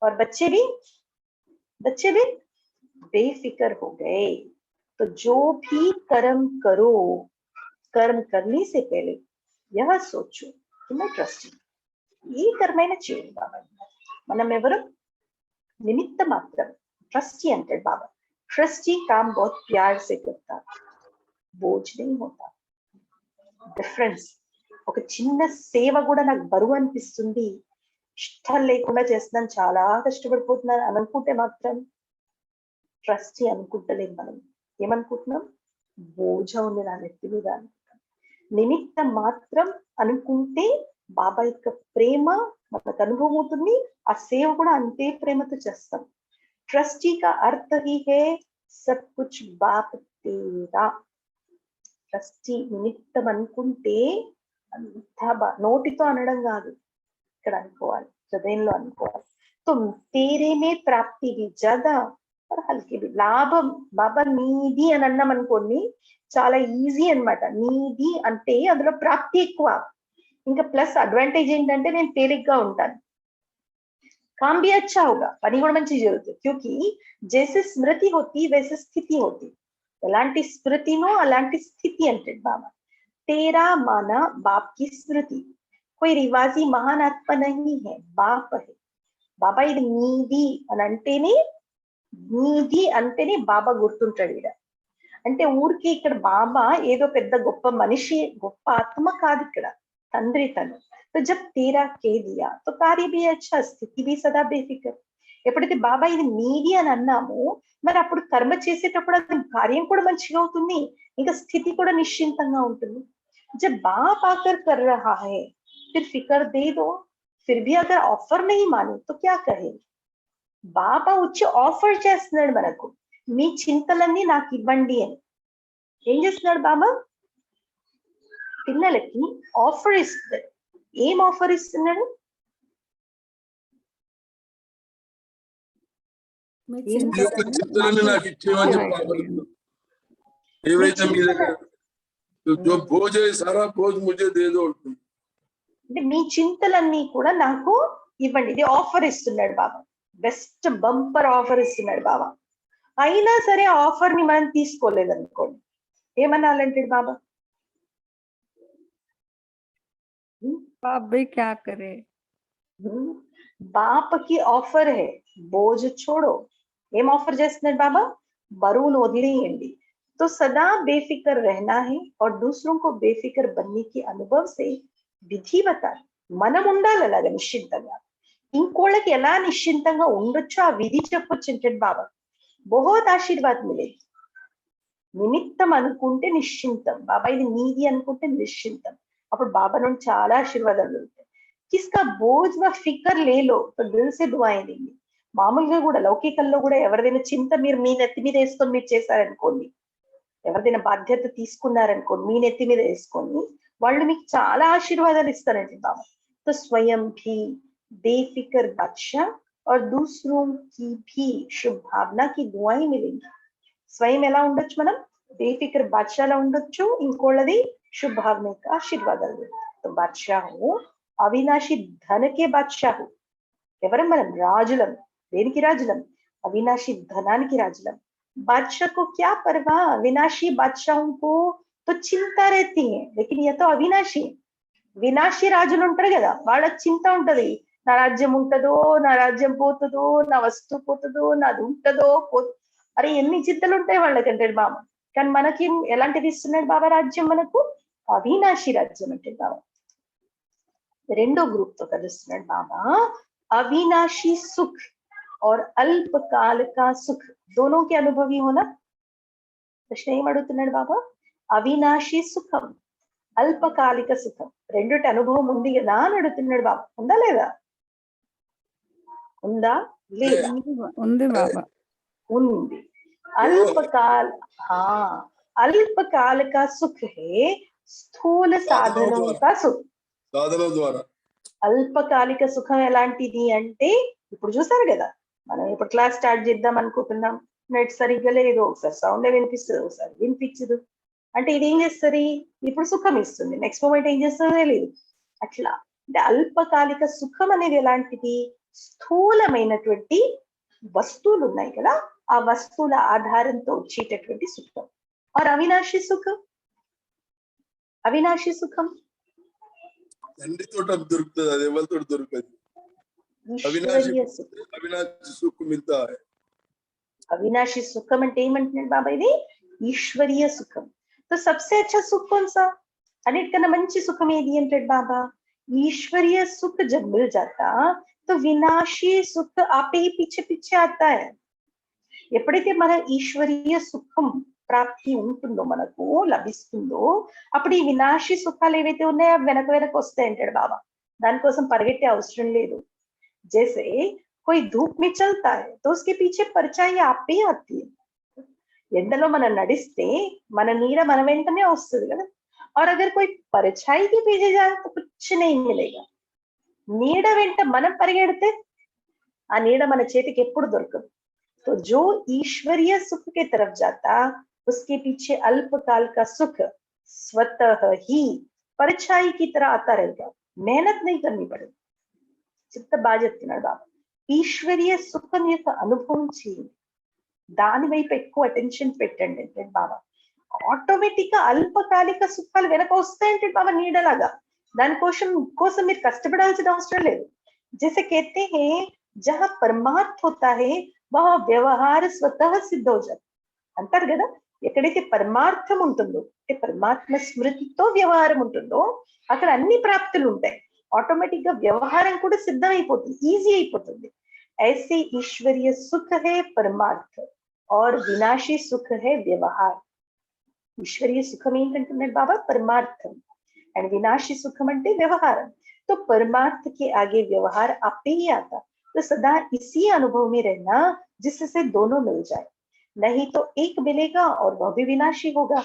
और बच्चे भी बेफिक्र हो गए. तो जो भी कर्म करो, कर्म करने से पहले यह सोचो कि मैं ट्रस्टी, ये कर्मैना చేయండి బాబా. మనం ఎవరు? निमित्त मात्र. ट्रस्टी अंटे बाबा. ट्रस्टी काम बहुत प्यार से करता, बोझ नहीं होता. डिफरेंस. ఒక చిన్న సేవ కూడా నాకు బరువు అనిపిస్తుంది, ఇష్టం లేకుండా చేస్తున్నాను, చాలా కష్టపడిపోతున్నాను అనుకుంటే మాత్రం ట్రస్టీ అనుకుంటలేదు మనం. ఏమనుకుంటున్నాం? బోజం ఉంది నా నెత్తి మీద అనుకుంటాం. నిమిత్త మాత్రం అనుకుంటే బాబా యొక్క ప్రేమ మనకు అనుభవం అవుతుంది, ఆ సేవ కూడా అంతే ప్రేమతో చేస్తాం. ట్రస్టీ కా అర్థ హీ హే సబ్ కుచ్ బాప్ తేరా. ట్రస్టీ నిమిత్తం అనుకుంటే అంతా నోటితో అనడం కాదు, ఇక్కడ అనుకోవాలి, హృదయంలో అనుకోవాలి. तो तेरे में प्राप्ति भी ज्यादा और हल्की भी. లాభం బాబా నీది అని అన్నాం అనుకోండి, చాలా ఈజీ అన్నమాట. నీది అంటే అందులో ప్రాప్తి ఎక్కువ. ఇంకా ప్లస్ అడ్వాంటేజ్ ఏంటంటే నేను తేలిగ్గా ఉంటాను. काम भी अच्छा होगा, పని కూడా మంచి జరుగుతుంది. क्योंकि जैसे स्मृति होती वैसे स्थिति होती. ఎలాంటి స్మృతినో అలాంటి స్థితి అంటే బాబా. तेरा माना बाप की स्मृति. कोई रिवाजी महान आत्मा नहीं है, बाप है. బాబా ఇది నీది అని అంటేనే, నీది అంటేనే బాబా గుర్తుంటాడు ఇక్కడ. అంటే ఊరికి ఇక్కడ బాబా ఏదో పెద్ద గొప్ప మనిషి, గొప్ప ఆత్మ కాదు, ఇక్కడ తండ్రి తను. तो जब तेरा कह दिया तो कार्य भी अच्छा, స్థితి भी సదా బేఫికర్. ఎప్పుడైతే బాబా ఇది నీది అని అన్నామో, మరి అప్పుడు కర్మ చేసేటప్పుడు అది కార్యం కూడా మంచిగా అవుతుంది, ఇంకా స్థితి కూడా నిశ్చింతంగా ఉంటుంది. जब बाप आकर कर रहा है फिर फिक्र दे दो. फिर भी अगर ऑफर नहीं माने तो क्या कहे? బాబా వచ్చి ఆఫర్ చేస్తున్నాడు మనకు, మీ చింతలన్నీ నాకు ఇవ్వండి అని. ఏం చేస్తున్నాడు బాబా? పిల్లలకి ఆఫర్ ఇస్తున్నాడు. ఏం ఆఫర్ ఇస్తున్నాడు? చింతలన్నీ నాకు ఇచ్చేవని చెప్పి ఏవైతే మీ దగ్గర जो बोझ है सारा बोझ मुझे दे दो అంటుంది. అంటే మీ చింతలన్నీ కూడా నాకు ఇవ్వండి, ఇది ఆఫర్ ఇస్తున్నాడు బాబా. బెస్ట్ బంపర్ ఆఫర్ ఇస్తున్నాడు బాబా. అయినా సరే ఆఫర్ ని మనం తీసుకోలేదు అనుకోండి, ఏమనాలంటాడు బాబా? बाप भी क्या करे. బాపకి ఆఫర్ హే బోझ छोड़ो. ఏం ఆఫర్ చేస్తున్నాడు బాబా? బరువును వదిలేయండి. तो सदा बेफिक्र रहना है और दूसरों को बेफिक्र बनने के अनुभव से విధి బతా. మనం ఉండాలి అలాగా నిశ్చింతంగా, ఇంకోళ్ళకి ఎలా నిశ్చింతంగా ఉండొచ్చో ఆ విధి చెప్పొచ్చు అంటే బాబా. బహుత్ ఆశీర్వాద్ మిలేది. నిమిత్తం అనుకుంటే నిశ్చింతం, బాబా ఇది నీది అనుకుంటే నిశ్చింతం, అప్పుడు బాబా నుండి చాలా ఆశీర్వాదాలు ఉంటాయి. కిస్కా బోజ్ వ ఫికర్ లేలో తో దిల్ సే దుఆయే దేంగే. మామూలుగా కూడా లౌకికంలో కూడా ఎవరిదైనా చింత మీరు మీ నెత్తి మీద వేసుకొని మీరు చేశారనుకోండి, ఎవరిదైనా బాధ్యత తీసుకున్నారనుకోండి మీ నెత్తి మీద వేసుకొని, వాళ్ళు మీకు చాలా ఆశీర్వాదాలు ఇస్తారండి బాబా. तो स्वयं भी बेफिक्र बादशाह और दूसरों की भी शुभ भावना की दुआएं मिलेंगी. స్వయం ఎలా ఉండొచ్చు? మనం బేఫిక్ర్ బాద్షాలా ఉండొచ్చు, ఇంకోళ్ళది శుభ భావన యొక్క ఆశీర్వాదాలు. तो బాద్షాహ్ అవినాశి ధనకే బాద్షాహు. ఎవరం మనం? రాజులం. దేనికి రాజులం? అవినాశి ధనానికి రాజులం. बादशाह को क्या परवाह, अविनाशी बादशाहों को तो चिंता रहती है, लेकिन यह तो अविनाशी है. వినాశీ రాజులు ఉంటారు కదా, వాళ్ళకి చింత ఉంటది, నా రాజ్యం ఉంటదో, నా రాజ్యం పోతుందో, నా వస్తువు పోతుందో, నాది ఉంటదో అరే ఎన్ని చింతలు ఉంటాయి వాళ్ళకంటాడు బాబా. కానీ మనకి ఎలాంటిది ఇస్తున్నాడు బాబా? రాజ్యం మనకు అవినాశీ రాజ్యం అంటే బాబా. రెండో గ్రూప్ తో కలుస్తున్నాడు బాబా. అవినాశీ సుఖ్ और अल्पकाल का सुख दोनों के अनुभवी होना. ప్రశ్న ఏం అడుగుతున్నాడు బాబా? అవినాశీ సుఖం, అల్పకాలిక సుఖం, రెండుటి అనుభవం ఉంది కదా అని అడుగుతున్నాడు బాబా. ఉందా లేదా? ఉందా లేదా? ఉంది బాబా. ఉంది. अल्पकाल, हाँ अल्पकाल का सुख है, స్థూల సాధనోं का सुख. సాధన ద్వారా అల్పకాలిక సుఖం ఎలాంటిది అంటే, ఇప్పుడు చూసారు కదా, మనం ఇప్పుడు క్లాస్ స్టార్ట్ చేద్దాం అనుకుంటున్నాం, నెట్ సరిగ్గా లేదు, ఒకసారి సౌండ్ వినిపిస్తుంది, ఒకసారి వినిపించదు. అంటే ఇది ఏం చేస్తుంది? ఇప్పుడు సుఖం ఇస్తుంది, నెక్స్ట్ మూమెంట్ ఏం చేస్తుందో తెలియదు. అట్లా అంటే అల్పకాలిక సుఖం అనేది ఎలాంటిది? స్థూలమైనటువంటి వస్తువులు ఉన్నాయి కదా, ఆ వస్తువుల ఆధారంతో వచ్చేటటువంటి సుఖం. और అవినాశి సుఖం, అవినాశి సుఖం తండ్రి తోట దొరుకుతుంది, అది ఎవరితో దొరకదు. ఈశ్వరీయ సుఖం. అవినాశి సుఖ మిల్తా హై. అవినాశి సుఖం అంటే ఏమంటున్నాడు బాబా? ఇది ఈశ్వరీయ సుఖం. तो सबसे अच्छा सुख कौन सा? అన్నిటికన్నా మంచి సుఖం ఏది అంటాడు బాబా? ఈశ్వరీయ సుఖ जब मिल जाता तो विनाशी सुख आपे ही पीछे पीछे आता है. ఎప్పుడైతే మన ఈశ్వరీయ సుఖం ప్రాప్తి ఉంటుందో, మనకు లభిస్తుందో, అప్పుడు ఈ వినాశీ సుఖాలు ఏవైతే ఉన్నాయో వెనక వెనక వస్తాయి అంటాడు బాబా. దానికోసం పరిగెట్టే అవసరం లేదు. जैसे कोई धूप में चलता है तो उसके पीछे परछाई आप ही आती है. ఎండలో మనం నడిస్తే మన నీడ మన వెంటనే వస్తుంది కదా. और अगर कोई परछाई के पीछे जाए तो कुछ नहीं मिलेगा. నీడ వెంట మనం పరిగెడితే ఆ నీడ మన చేతికి ఎప్పుడు దొరకదు. तो जो ईश्वरीय सुख के तरफ जाता उसके पीछे अल्पकाल का सुख स्वतः ही परछाई की तरह आता रहेगा. मेहनत नहीं करनी पड़ेगी. చిత్త బాగా చెప్తున్నాడు బాబా. ఈశ్వరీయ సుఖం యొక్క అనుభవం చేయండి, దాని వైపు ఎక్కువ అటెన్షన్ పెట్టండి అంటే బాబా. ఆటోమేటిక్ గా అల్పకాలిక సుఖాలు వెనక వస్తాయంటే బాబా నీడలాగా. దానికోసం మీరు కష్టపడాల్సిన అవసరం లేదు. जैसे कहते हैं जहां परमार्थ होता है वहां व्यवहार स्वतः सिद्ध हो जाता అంటారు కదా. ఎక్కడైతే పరమార్థం ఉంటుందో, అంటే పరమాత్మ స్మృతితో వ్యవహారం ఉంటుందో అక్కడ అన్ని ప్రాప్తులు ఉంటాయి. ఆటోమేటిక్ గా వ్యవహారం కూడా సిద్ధమైపోతుంది, ఈజీ అయిపోతుంది. ऐसे ईश्वरीय सुख है परमार्थ और विनाशी सुख है व्यवहार. ఈశ్వరీయ సుఖం ఏంటంటున్నాడు బాబా? పరమార్థం. అండ్ వినాशी सुखम అంటే వ్యవహారం. तो परमार्थ के आगे व्यवहार आपे ही आता. तो सदा इसी अनुभव में रहना जिससे दोनों मिल जाए. नहीं तो एक मिलेगा और वह भी विनाशी होगा.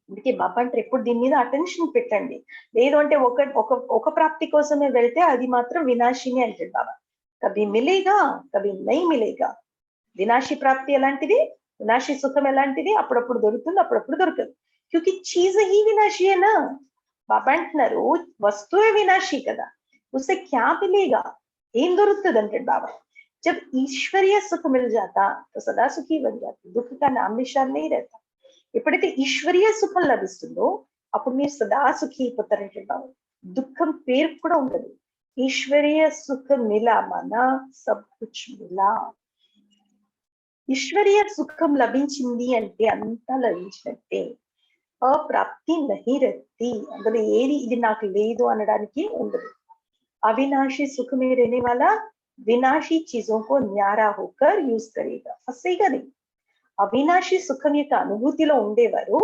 అందుకే బాబా అంటే ఎప్పుడు దీని మీద అటెన్షన్ పెట్టండి. లేదు అంటే ఒక ప్రాప్తి కోసమే వెళ్తే అది మాత్రం వినాశిని అంటాడు బాబా. కభీ మిలేగా కభీ నై మిలేగా. వినాశి ప్రాప్తి ఎలాంటిది, వినాశి సుఖం ఎలాంటిది, అప్పుడప్పుడు దొరుకుతుంది, అప్పుడప్పుడు దొరకదు. క్యూకి చీజ్ హీ వినాశీ అనా. బాబా అంటున్నారు వస్తువే వినాశీ కదా, ఉసే క్యా మిలేగా, ఏం దొరుకుతుంది అంటాడు బాబా. जब ईश्वरीय सुख मिल जाता तो सदा सुखी बन जाती. दुख का नाम निशान नहीं रहता. ఎప్పుడైతే ఈశ్వరీయ సుఖం లభిస్తుందో అప్పుడు మీరు సదా సుఖీ అయిపోతారంటే బాబు. దుఃఖం పేరు కూడా ఉండదు. ఈశ్వరీయ సుఖం మిలా మన సబ్ కుచ్ మిలా. ఈశ్వరీయ సుఖం లభించింది అంటే అంతా లభించినట్టే. అప్రాప్తి నహి రహతి. అందులో ఏది ఇది నాకు లేదు అనడానికి ఉండదు. అవినాశీ సుఖ में रहने वाला विनाशी चीजों को न्यारा होकर यूज करेगा. फंसेगा नहीं. అవినాశి సుఖం యొక్క అనుభూతిలో ఉండేవారు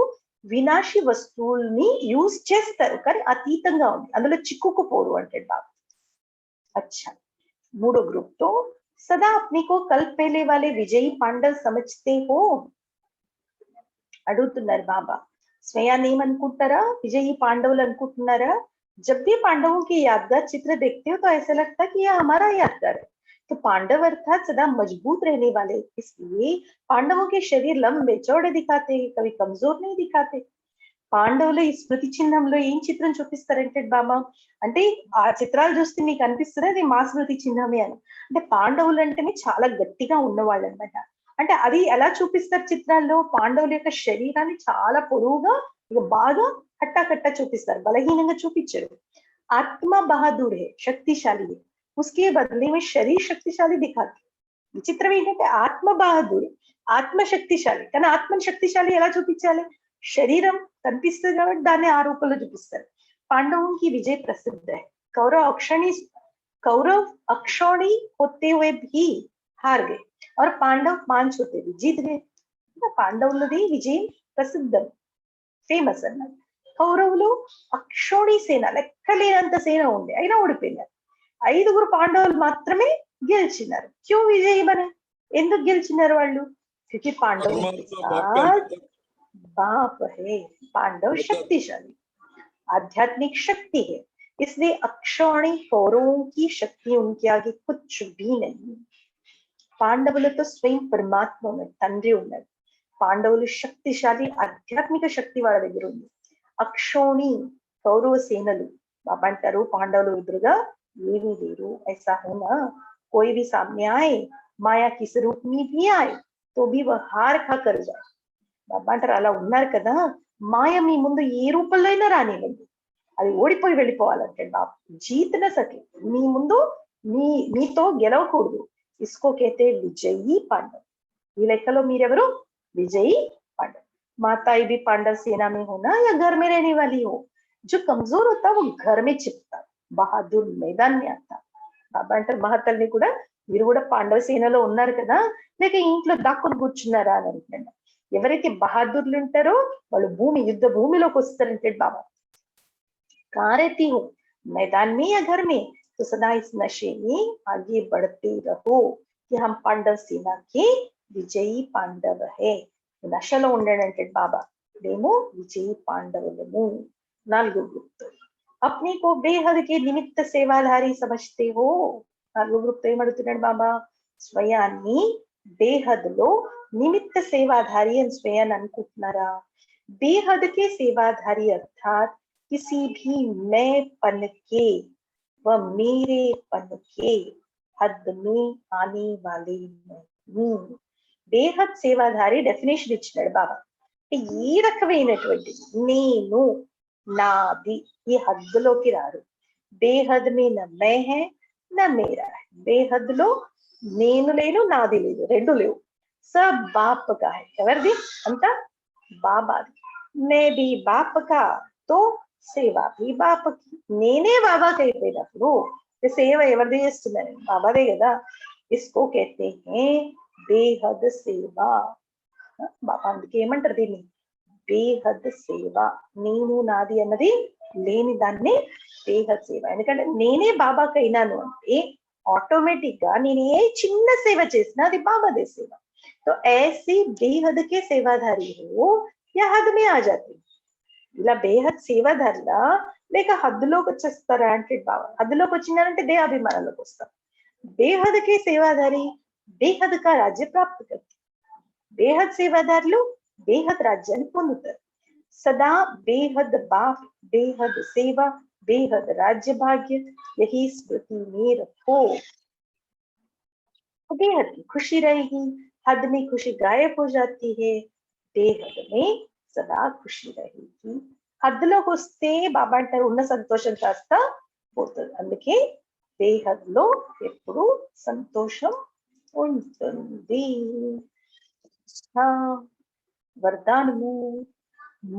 వినాశి వస్తువుల్ని యూజ్ చేస్తారు, కానీ అతీతంగా ఉంది, అందులో చిక్కుకుపోరు అంటే బాబు. अच्छा, మూడో గ్రూప్ తో सदा अपने को कल पहले वाले विजयी पांडव समझते हो అడుగుతున్నారు బాబా. స్వయాన్ని ఏమనుకుంటారా? విజయీ పాండవులు అనుకుంటున్నారా? जब भी पांडवों की यादगार चित्र देखते हो तो ऐसा लगता है कि यह हमारा यादगार है. तो पांडव अर्थात सदा मजबूत रहने वाले, इसलिए पांडवों के शरीर लंबे चौड़े दिखाते, कभी कमजोर नहीं दिखाते. పాండవులు ఈ స్మృతి చిహ్నంలో ఏం చిత్రం చూపిస్తారంటే బాబా, అంటే ఆ చిత్రాలు చూస్తే మీకు అనిపిస్తుంది అది మా స్మృతి చిహ్నమే అని. అంటే పాండవులు అంటేనే చాలా గట్టిగా ఉన్నవాళ్ళు అనమాట. అంటే అది ఎలా చూపిస్తారు చిత్రాల్లో? పాండవుల యొక్క శరీరాన్ని చాలా పొడవుగా ఇక బాగా కట్టా చూపిస్తారు, బలహీనంగా చూపించరు. ఆత్మ బహదూర్ హే, శక్తిశాలి హే, उसके बदले में शरीर शक्तिशाली दिखाते. విచిత్రం ఏంటంటే ఆత్మ బహదూర్, ఆత్మ శక్తిశాలి, కానీ ఆత్మని శక్తిశాలి ఎలా చూపించాలి? శరీరం కనిపిస్తుంది కాబట్టి దాన్ని ఆ రూపంలో చూపిస్తారు. పాండవుకి విజय प्रसिद्ध है. कौरव अक्षौणी होते हुए भी हार गए और पांडव पांच होते भी जीत गए. పాండవులది విజయం ప్రసిద్ధం, ఫేమస్ అన్నమాట. కౌరవులు అక్షౌణి సేన, లెక్కలేనంత సేన ఉంది, అయినా ఓడిపోయినారు. 5 పాండవులు మాత్రమే గెలిచినారు. క్యూ విజయీ బనే? ఎందుకు గెలిచినారు వాళ్ళు? क्योंकि पांडव बाप है, पांडव शक्तिशाली आध्यात्मिक शक्ति है, इसलिए अक्षौणी कौरवों की शक्ति उनके आगे कुछ भी नहीं. పాండవులతో స్వయం పరమాత్మ ఉన్నాడు, తండ్రి ఉన్నాడు. పాండవులు శక్తిశాలి ఆధ్యాత్మిక శక్తి వాళ్ళ దగ్గర ఉంది. అక్షౌణి కౌరవ సేనలు బాబా అంటారు పాండవులు ఎదురుగా ఏమీ లేరు. ऐसा होना कोई भी सामने आए माया किस रूप में भी आए तो भी वह हार खा कर जाए. బాబా అంటారు అలా ఉన్నారు కదా, మాయ మీ ముందు ఏ రూపంలో అయినా రానివ్వండి, అది ఓడిపోయి వెళ్ళిపోవాలంటే బాబా. జీతన సకి మీ ముందు మీతో గెలవకూడదు. ఇస్కో కేతే విజయీ పాండవ్. ఈ లెక్కలో మీరెవరు? విజయీ पांडव. माताएं भी पांडव सेना में होना या घर में रहने वाली हो, जो कमजोर होता वो घर में छिपता, बहादुर मैदान में आता. బాబా అంటారు మహాతల్ని కూడా మీరు కూడా పాండవ సేనలో ఉన్నారు కదా, లేక ఇంట్లో దాక్కుని కూర్చున్నారా అని అంటున్నాడు. ఎవరైతే బహాదూర్లు ఉంటారో వాళ్ళు యుద్ధ భూమిలోకి వస్తారంటే బాబా. कारती हूँ मैदान में या घर में, तो सदा इस नशे में आगे बढ़ते रहो कि हम पांडव सेना के विजयी पांडव है. నశలో ఉండడంటే బాబా మేము విజయీ పాండవులము. 4 గుప్తులు. अपने को बेहद के निमित्त सेवाधारी समझते हो. 4 గుప్తు ఏమడుతున్నాడు బాబా, స్వయాన్ని బేహద్లో నిమిత్త సేవాధారి అని స్వయాన్ని అనుకుంటున్నారా? बेहद के सेवाधारी अर्थात किसी भी मैं पन के व मेरे पन के हद में आने वाले नहीं. బేహద్ సేవాధారి డెఫినేషన్ ఇచ్చినాడు బాబా. ఏ రకమైనటువంటి నేను నాది ఈ హద్దులోకి రారు. బేహద్ మీ మే హే నా మేరా. బేహద్ లో నేను లేను, నాది లేదు, రెండు లేవు. సబ్ బాప్ కా హై. ఎవరిది అంతా? బాబాది. మే బి బాప్ కా తో సేవా భీ బాప్ కి. నేనే బాబాకి అయిపోయినప్పుడు సేవ ఎవరిది చేస్తున్నాను? బాబాదే కదా. ఇస్కో कहते हैं బేహద్ సేవ. బాబా అందుకే ఏమంటారు దీన్ని? బేహద్ సేవ. నేను నాది అన్నది లేని దాన్ని బేహద్ సేవ. ఎందుకంటే నేనే బాబాకి అయినాను అంటే ఆటోమేటిక్ గా నేను ఏ చిన్న సేవ చేసినా అది బాబాదే సేవ. तो ऐसी बेहद के सेवाधारी हो या हद में आ जाती. ఇలా బేహద్ సేవాధారులా లేక హద్దులోకి వచ్చేస్తారా అంటే బాబా హద్దులోకి వచ్చినారంటే దేహాభిమానంలోకి వస్తాం. బేహద్ కే సేవాధారి బేహద్ కా రాజ్య ప్రాప్తి కర్తారు. బేహద్ సేవాదారులు బేహద్ రాజ్యాన్ని పొందుతారు. సదా బేహద్ బాప్ బేహద్ సేవ बेहद राज्य भाग्य यही स्मृति में रखो. बेहद की खुशी रहेगी, हद में खुशी गायब हो जाती है, बेहद में सदा खुशी रहेगी. హద్దులోకి వస్తే బాబా అంటారు ఉన్న సంతోషం కాస్త పోతుంది. అందుకే బేహద్లో ఎప్పుడు సంతోషం ఉంటుంది. వరదానము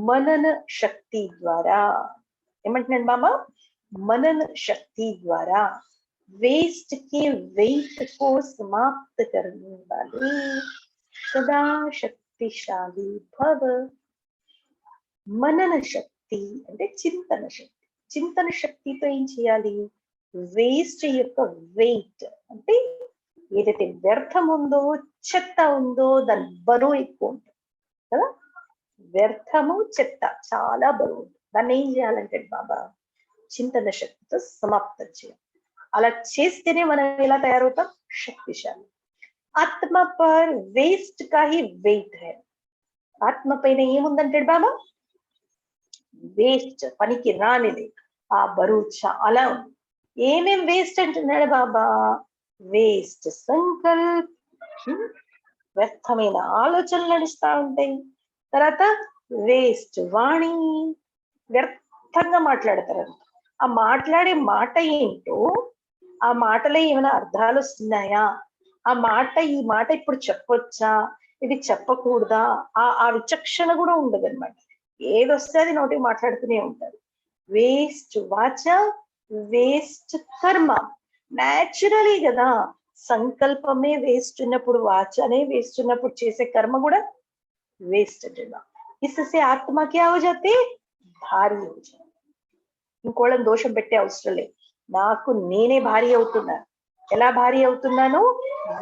మనన శక్తి ద్వారా. ఏమంటున్నాడు బాబా? मनन शक्ति द्वारा वेस्ट के वेट को समाप्त करने वाले सदा शक्तिशाली भव. మనన శక్తి అంటే చింతన శక్తి. చింతన శక్తితో ఏం చేయాలి? వేస్ట్ యొక్క వెయిట్ అంటే ఏదైతే వ్యర్థం ఉందో, చెత్త ఉందో దాని బరువు ఎక్కువ ఉంటుంది కదా. వ్యర్థము చెత్త చాలా బరువు ఉంటుంది. దాన్ని ఏం చేయాలంటే బాబా చింతన శక్తితో సమాప్తం చేయాలి. అలా చేస్తేనే మనం ఎలా తయారవుతాం? శక్తిశాలి. ఆత్మ పర్ వేస్ట్ కా హీ వెయిట్ హై. ఆత్మ పైన ఏముందంటే బాబా? వేస్ట్, పనికి రానిది, ఆ బరువు చాలా ఉంది. ఏమేం వేస్ట్ అంటున్నాడు బాబా? వేస్ట్ సంకల్ప్, వ్యర్థమైన ఆలోచనలు నడుస్తా ఉంటాయి. తర్వాత వేస్ట్ వాణి, వ్యర్థంగా మాట్లాడతారు. ఆ మాట్లాడే మాట ఏంటో, ఆ మాటలో ఏమైనా అర్థాలు వస్తున్నాయా, ఆ మాట ఈ మాట ఇప్పుడు చెప్పొచ్చా, ఇది చెప్పకూడదా, ఆ విచక్షణ కూడా ఉండదు అనమాట. ఏదొస్తే అది నోటికి మాట్లాడుతూనే ఉంటారు. వేస్ట్ వాచ, వేస్ట్ కర్మ. న్యాచురలీ కదా, సంకల్పమే వేస్ట్ ఉన్నప్పుడు, వాచనే వేస్ట్ ఉన్నప్పుడు చేసే కర్మ కూడా వేస్ట్ అంటున్నా. इससे आत्मा क्या हो जाती? భారీ हो जाती. ఇంకోళ్ళని దోషం పెట్టే అవసరం లేదు. నాకు నేనే భారీ అవుతున్నాను. ఎలా భారీ అవుతున్నాను?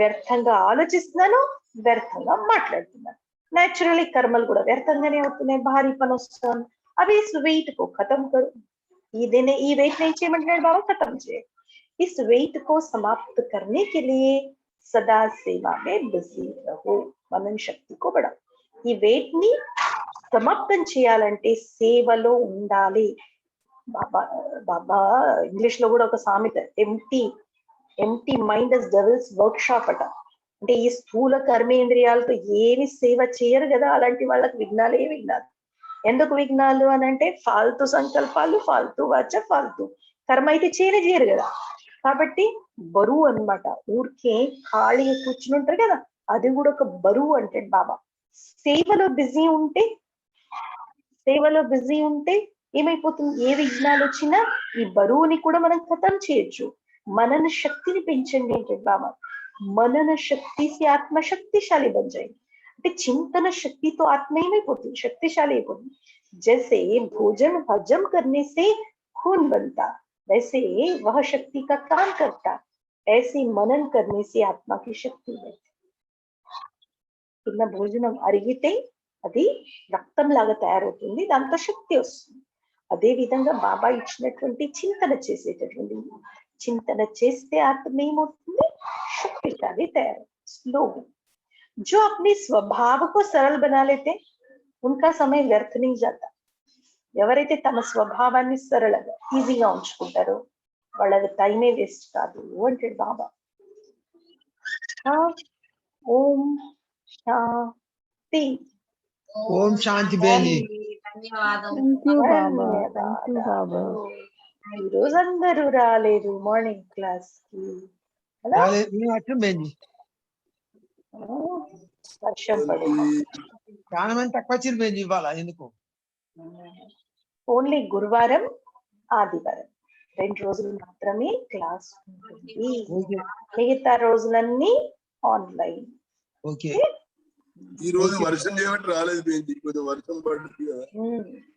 వ్యర్థంగా ఆలోచిస్తున్నాను, వ్యర్థంగా మాట్లాడుతున్నాను. నేచురలీ కర్మలు కూడా వ్యర్థంగానే అవుతున్నాయి, భారీ పని వస్తుంది. అవి इस वेट को खत्म करो. ఈ వెయిట్ नहीं చేయమంటున్నాడు బాబా, खत्म చేయాలి. इस वेट को समाप्त करने के लिए सदा सेवा में बिजी रहो. मनन शक्ति को बढ़ाओ. ఈ వెయిట్ ని సమాప్తం చేయాలంటే సేవలో ఉండాలి. బాబా ఇంగ్లీష్ లో కూడా ఒక సామెత, empty mind is devils work shop అట. అంటే ఈ స్థూల కర్మేంద్రియాలతో ఏమి సేవ చేయరు కదా, అలాంటి వాళ్ళకి విఘ్నాలే విఘ్నాలు. ఎందుకు విఘ్నాలు అని అంటే ఫాల్తూ సంకల్పాలు, ఫాల్తూ వాచ, ఫాల్తూ కర్మ అయితే చేయరు కదా. కాబట్టి బరువు అన్నమాట. ఊరికే ఖాళీగా కూర్చుని ఉంటారు కదా, అది కూడా ఒక బరువు అంటే బాబా. సేవలో బిజీ ఉంటే ఏమైపోతుంది? ఏ విఘ్నాలు వచ్చినా ఈ బరువుని కూడా మనం ఖతం చేయొచ్చు. మనన శక్తిని పెంచండి అంటే బాబా. मनन शक्ति से आत्मा शक्तिशाली बन जाएगी। అంటే చింతన శక్తితో ఆత్మ ఏమైపోతుంది, శక్తిశాలి అయిపోతుంది। जैसे भोजन हजम करने से खून बनता, वैसे वह शक्ति का काम करता, ऐसे मनन करने से आत्मा की शक्ति बढ़ती। తిన్న భోజనం అరిగితే అది రక్తం లాగా తయారవుతుంది, దాంతో శక్తి వస్తుంది। అదే విధంగా బాబా ఇచ్చినటువంటి చింతన చేసేటటువంటి చింతన చేస్తే ఆత్మ ఏమవుతుంది, శక్తిశాలి తయారవుతుంది। స్లోగా जो अपने स्वभाव को सरल बना लेते उनका समय व्यर्थ नहीं जाता। ఎవరైతే తమ స్వభావాన్ని సరళంగా ఈజీగా ఉంచుకుంటారో వాళ్ళ టైమే వేస్ట్ కాదు అంటాడు బాబా। ఓం శాంతి। ఓం శాంతి బేని। ధన్యవాదం। Thank you Baba, thank you Baba. ఈ రోజు అందరూ రాలేదు మార్నింగ్ క్లాస్ కి కదా, అర్థం బేని, వర్షం పడింది। చాలా మంది తక్కువ వచ్చింది బేని ఇవాళ, ఎందుకు? ఓన్లీ గురువారం ఆదివారం 2 రోజులు మాత్రమే క్లాస్ ఉంటుంది, మిగతా రోజులన్నీ ఆన్లైన్। ఓకే, ఈ రోజు వర్షం చేయబట్టి రాలేదు బేంజీ, కొద్దిగా వర్షం పడుతుంది కదా।